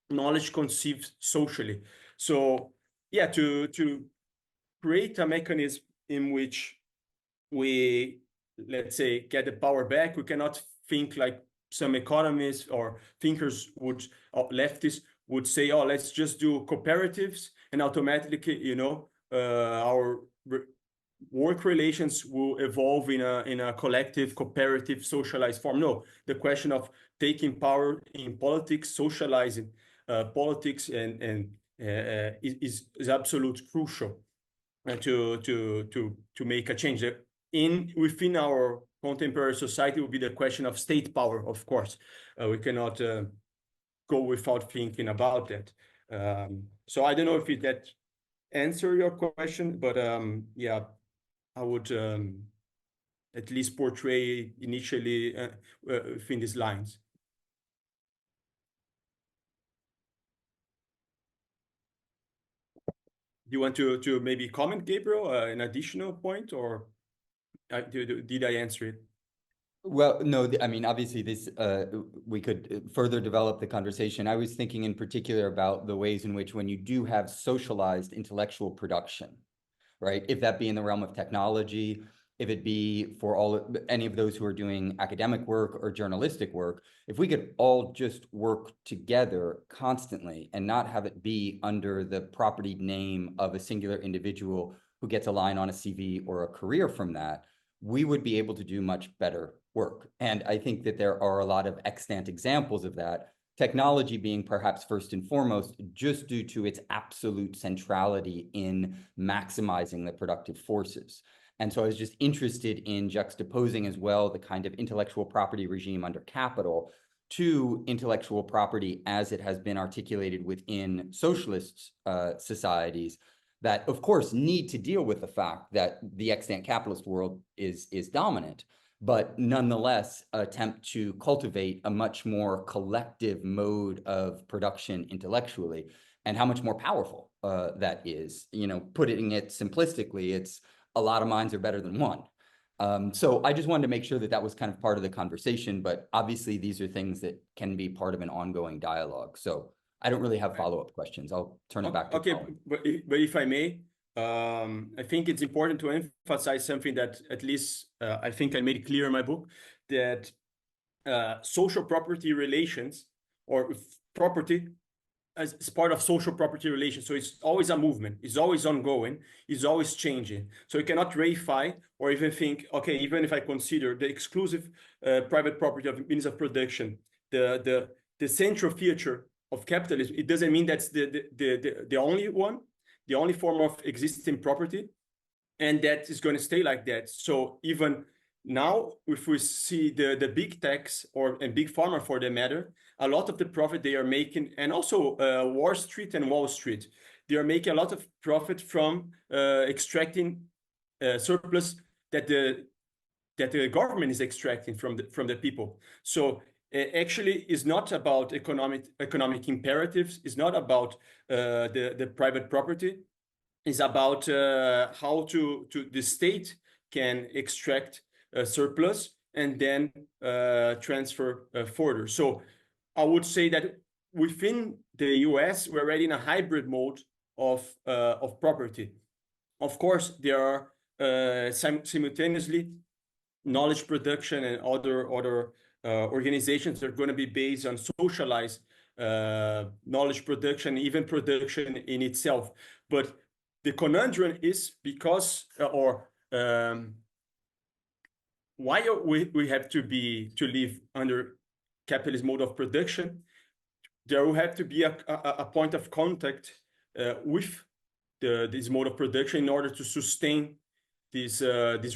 B: knowledge conceived socially. So yeah, to create a mechanism in which we, let's say, get the power back, we cannot think like some economists or thinkers would, leftists would say, oh, let's just do cooperatives and automatically, our work relations will evolve in a collective, cooperative, socialized form. No, the question of taking power in politics, socializing politics, and is absolute crucial to make a change. Within our contemporary society will be the question of state power, of course. We cannot go without thinking about that. So I don't know if that answer your question, but yeah, I would at least portray initially within these lines. Do you want to maybe comment, Gabriel, an additional point, or did I answer it?
F: Well, no, I mean, obviously this, we could further develop the conversation. I was thinking in particular about the ways in which when you do have socialized intellectual production, right? If that be in the realm of technology, if it be for any of those who are doing academic work or journalistic work, if we could all just work together constantly and not have it be under the property name of a singular individual who gets a line on a CV or a career from that, we would be able to do much better work. And I think that there are a lot of extant examples of that, technology being perhaps first and foremost, just due to its absolute centrality in maximizing the productive forces. And so I was just interested in juxtaposing as well the kind of intellectual property regime under capital to intellectual property as it has been articulated within socialist societies that, of course, need to deal with the fact that the extant capitalist world is dominant, but nonetheless attempt to cultivate a much more collective mode of production intellectually, and how much more powerful that is. You know, putting it simplistically, it's a lot of minds are better than one. So I just wanted to make sure that that was kind of part of the conversation, but obviously these are things that can be part of an ongoing dialogue. So I don't really have follow-up questions. I'll turn it back to Colin.
B: But if I may, I think it's important to emphasize something that at least I think I made it clear in my book, that social property relations or property as part of social property relations. So it's always a movement, it's always ongoing, it's always changing. So you cannot reify or even think, okay, even if I consider the exclusive private property of means of production, the central feature of capitalism, it doesn't mean that's the only one, the only form of existing property, and that is going to stay like that. So even now, if we see the big techs and big pharma for that matter, a lot of the profit they are making, and also Wall Street and Wall Street, they are making a lot of profit from extracting surplus that the government is extracting from the people. So actually, it's not about economic imperatives. It's not about the private property. It's about how the state can extract surplus and then transfer further. So I would say that within the US, we're already in a hybrid mode of property. Of course, there are simultaneously knowledge production and other organizations that are going to be based on socialized knowledge production, even production in itself. But the conundrum is because, why we have to live under capitalist mode of production, there will have to be a point of contact with this mode of production in order to sustain these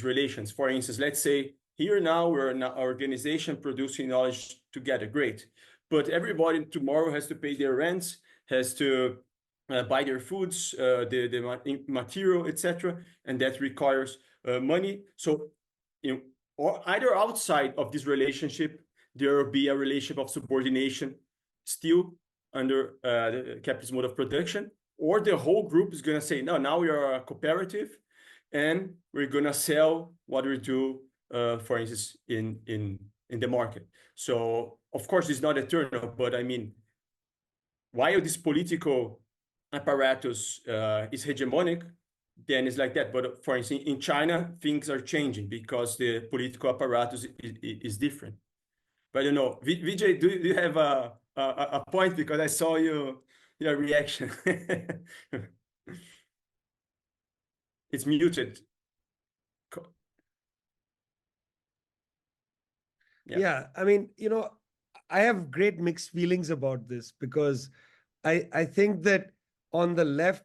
B: relations. For instance, let's say here now we're an organization producing knowledge together, great. But everybody tomorrow has to pay their rents, has to buy their foods, the material, etc., and that requires money. So, or either outside of this relationship, there will be a relationship of subordination still under the capitalist mode of production, or the whole group is going to say, no, now we are a cooperative, and we're going to sell what we do, for instance, in the market. So, of course, it's not eternal, but I mean, while this political apparatus is hegemonic, then it's like that. But for instance, in China, things are changing because the political apparatus is different. But I don't know, Vijay, do you have a point? Because I saw your reaction. It's muted.
C: Yeah, I mean, I have great mixed feelings about this because I think that on the left,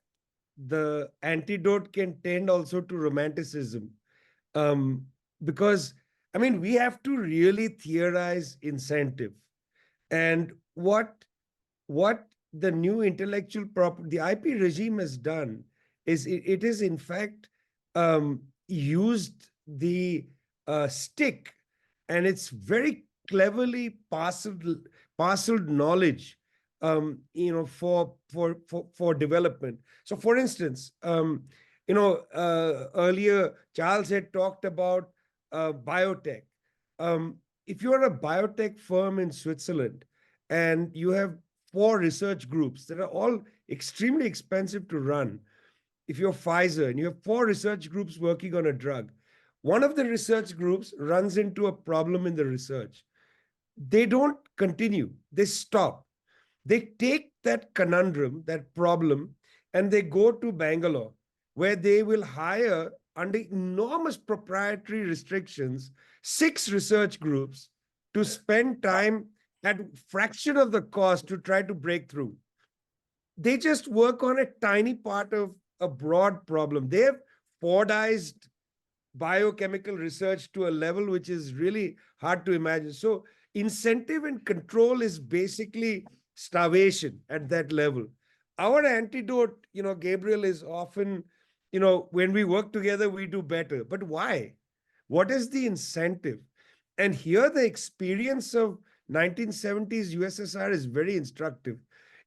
C: the antidote can tend also to romanticism. Because, I mean, we have to really theorize incentive. And what the new intellectual property, the IP regime has done is it is in fact used the stick, and it's very cleverly parceled knowledge, for development. So, for instance, earlier Charles had talked about biotech. If you're a biotech firm in Switzerland and you have 4 research groups that are all extremely expensive to run, if you're Pfizer and you have 4 research groups working on a drug, one of the research groups runs into a problem in the research. They don't continue, they stop. They take that conundrum, that problem, and they go to Bangalore, where they will hire, under enormous proprietary restrictions, 6 research groups to spend time at fraction of the cost to try to break through. They just work on a tiny part of a broad problem. They have Fordized biochemical research to a level which is really hard to imagine. So incentive and control is basically starvation at that level. Our antidote, Gabriel, is often, when we work together, we do better. But why? What is the incentive? And here the experience of 1970s USSR is very instructive.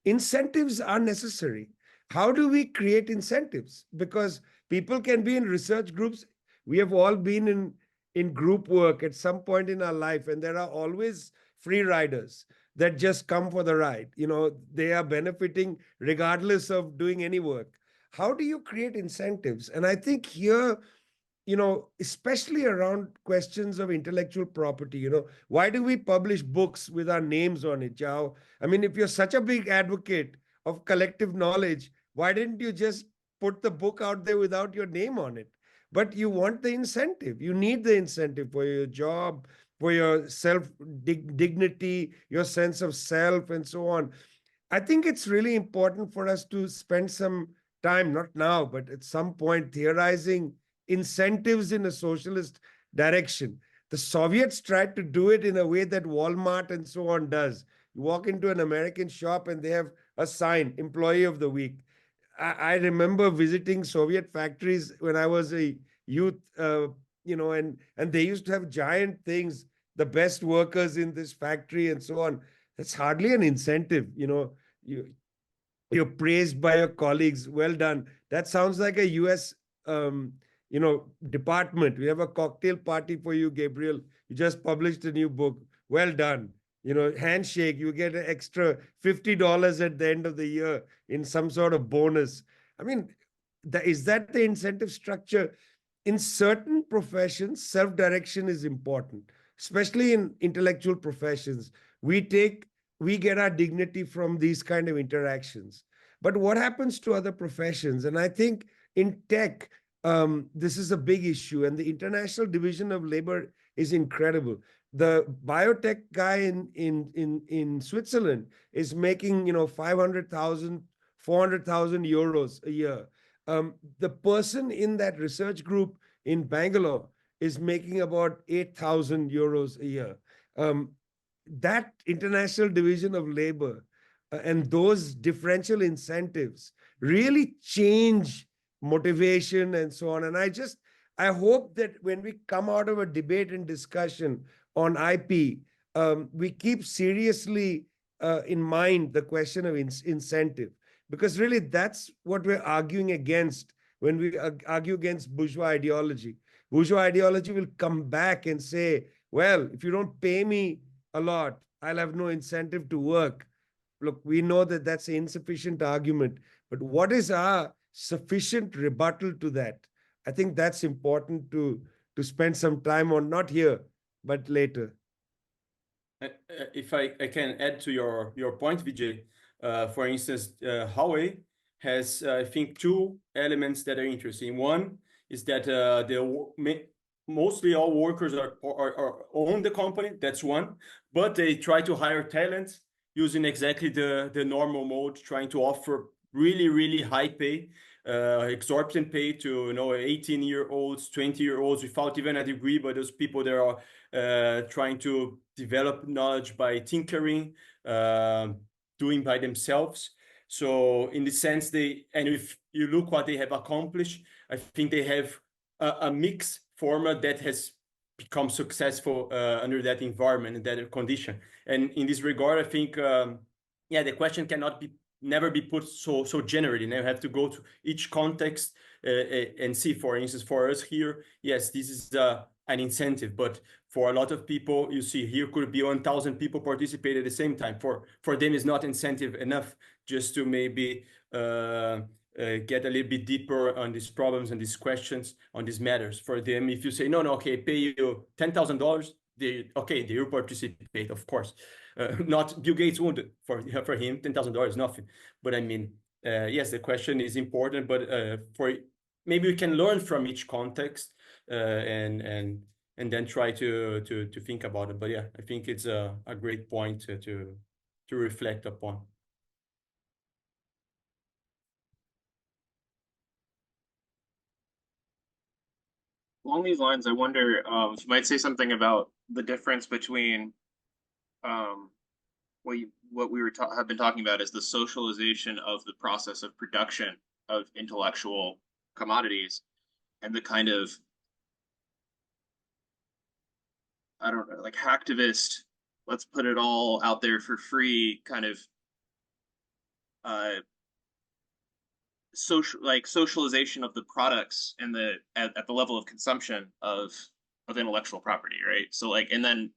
C: Incentives are necessary. How do we create incentives? Because people can be in research groups. We have all been in group work at some point in our life, and there are always free riders that just come for the ride. They are benefiting regardless of doing any work. How do you create incentives? And I think here, especially around questions of intellectual property, why do we publish books with our names on it, João? I mean, if you're such a big advocate of collective knowledge, why didn't you just put the book out there without your name on it? But you want the incentive. You need the incentive for your job, for your dignity, your sense of self, and so on. I think it's really important for us to spend some time, not now, but at some point, theorizing incentives in a socialist direction. The Soviets tried to do it in a way that Walmart and so on does. You walk into an American shop and they have a sign, Employee of the Week. I remember visiting Soviet factories when I was a youth, and they used to have giant things, the best workers in this factory and so on. That's hardly an incentive. You're praised by your colleagues. Well done. That sounds like a US, department. We have a cocktail party for you, Gabriel. You just published a new book. Well done. Handshake, you get an extra $50 at the end of the year in some sort of bonus. I mean, is that the incentive structure? In certain professions, self-direction is important, especially in intellectual professions. We get our dignity from these kind of interactions. But what happens to other professions? And I think in tech, this is a big issue, and the International Division of Labor is incredible. The biotech guy in Switzerland is making 500,000, 400,000 euros a year. The person in that research group in Bangalore is making about 8,000 euros a year. That International Division of Labor and those differential incentives really change motivation and so on. And I hope that when we come out of a debate and discussion on IP, we keep seriously in mind the question of incentive, because really that's what we're arguing against when we argue against bourgeois ideology. Bourgeois ideology will come back and say, well, if you don't pay me a lot, I'll have no incentive to work. Look, we know that that's an insufficient argument, but what is our sufficient rebuttal to that? I think that's important to spend some time on, not here, but later.
B: If I can add to your point, Vijay, for instance, Huawei has, I think, 2 elements that are interesting. One is that mostly all workers are own the company. That's one, but they try to hire talent using exactly the normal mode, trying to offer really, really high pay, exorbitant pay to 18-year-olds, 20-year-olds without even a degree, but those people that are trying to develop knowledge by tinkering, doing by themselves. So in the sense and if you look what they have accomplished, I think they have a mixed format that has become successful under that environment and that condition. And in this regard, I think, yeah, the question cannot be never be put so generally. Now you have to go to each context and see. For instance, for us here, yes, this is an incentive, but for a lot of people, you see here could be 1,000 people participate at the same time. For them, it's not incentive enough just to maybe get a little bit deeper on these problems and these questions on these matters. For them, if you say no, okay, pay you $10,000, they will participate, of course. Not Bill Gates won't. For him, $10,000 is nothing. But I mean, yes, the question is important. But for maybe we can learn from each context and then try to think about it. But yeah, I think it's a great point to reflect upon.
A: Along these lines, I wonder if you might say something about the difference between what we have been talking about is the socialization of the process of production of intellectual commodities and the kind of, I don't know, like hacktivist, let's put it all out there for free kind of socialization of the products and at the level of consumption of intellectual property, right? So like, and then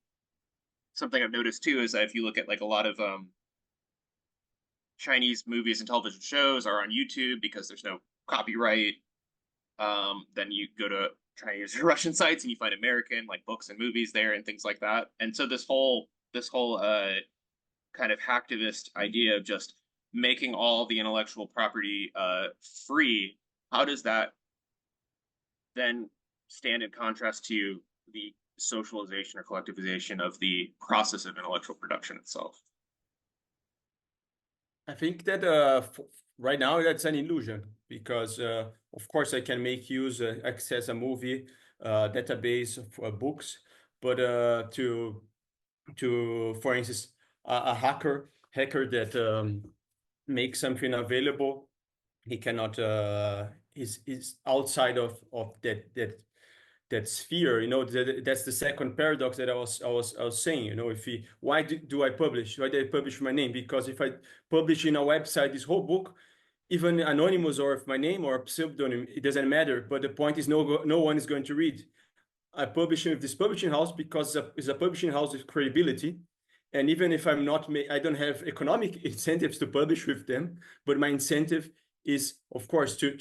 A: something I've noticed too is that if you look at like a lot of Chinese movies and television shows are on YouTube because there's no copyright. Then you go to Chinese or Russian sites and you find American like books and movies there and things like that. And so this whole kind of hacktivist idea of just making all the intellectual property free, how does that then stand in contrast to the socialization or collectivization of the process of intellectual production itself?
B: I think that right now that's an illusion because, of course, I can make use, access a movie database of books, but for instance, a hacker that makes something available, he cannot. Is outside of that sphere. You know, that's the second paradox that I was saying. You know, why do I publish? Why do I publish my name? Because if I publish in a website this whole book, even anonymous or if my name or a pseudonym, it doesn't matter. But the point is, no one is going to read. I publish with this publishing house because it's a publishing house with credibility. And even if I'm not, I don't have economic incentives to publish with them, but my incentive is, of course, to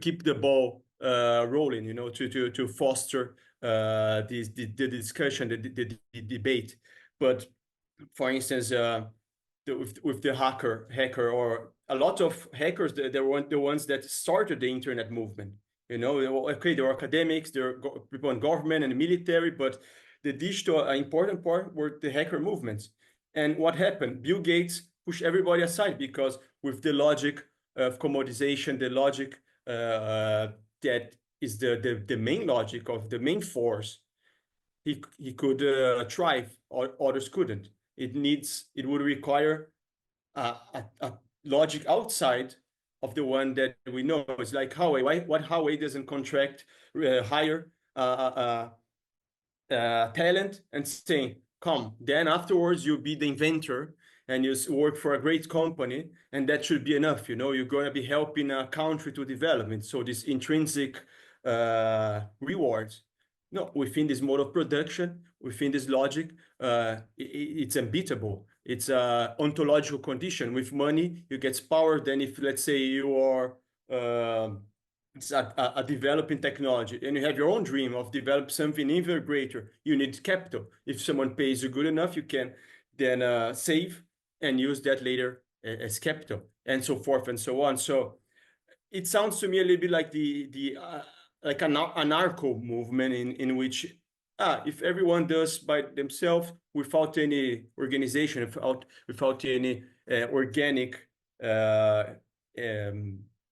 B: keep the ball rolling, you know, to foster the discussion, the debate. But for instance, with the hacker, or a lot of hackers, they were the ones that started the internet movement. You know, okay, there were academics, there were people in government and the military, but the digital important part were the hacker movements. And what happened? Bill Gates pushed everybody aside because with the logic of commoditization, the logic that is the main logic of the main force, he could thrive, or others couldn't. It would require a logic outside of the one that we know. It's like Huawei. What Huawei doesn't contract, hire talent and saying, come, then afterwards you'll be the inventor and you work for a great company, and that should be enough. You know, you're going to be helping a country to development. So this intrinsic rewards. No, within this mode of production, within this logic, it's unbeatable. It's a ontological condition. With money, you get power. Then if, let's say, you are it's a developing technology and you have your own dream of develop something even greater, you need capital. If someone pays you good enough, you can then save and use that later as capital, and so forth and so on. So it sounds to me a little bit like like an anarcho movement in which if everyone does by themselves without any organization, without any organic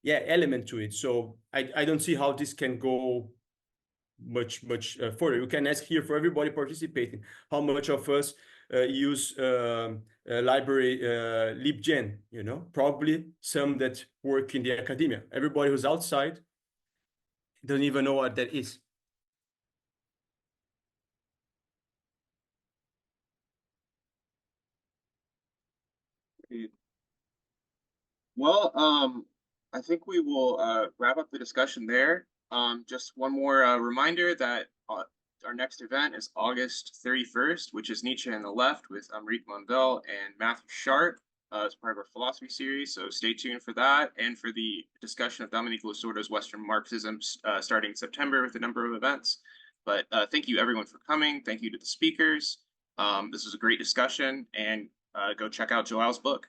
B: element to it. So I don't see how this can go much further. You can ask here for everybody participating, how much of us use library libgen, you know, probably some that work in the academia. Everybody who's outside doesn't even know what that is.
A: Well, I think we will wrap up the discussion there. Just one more reminder that our next event is August 31st, which is Nietzsche and the Left with Amrit Mondel and Matthew Sharp as part of our philosophy series. So stay tuned for that and for the discussion of Domenico Lasorda's Western Marxism starting in September with a number of events. But thank you everyone for coming. Thank you to the speakers. This was a great discussion, and go check out Joel's book.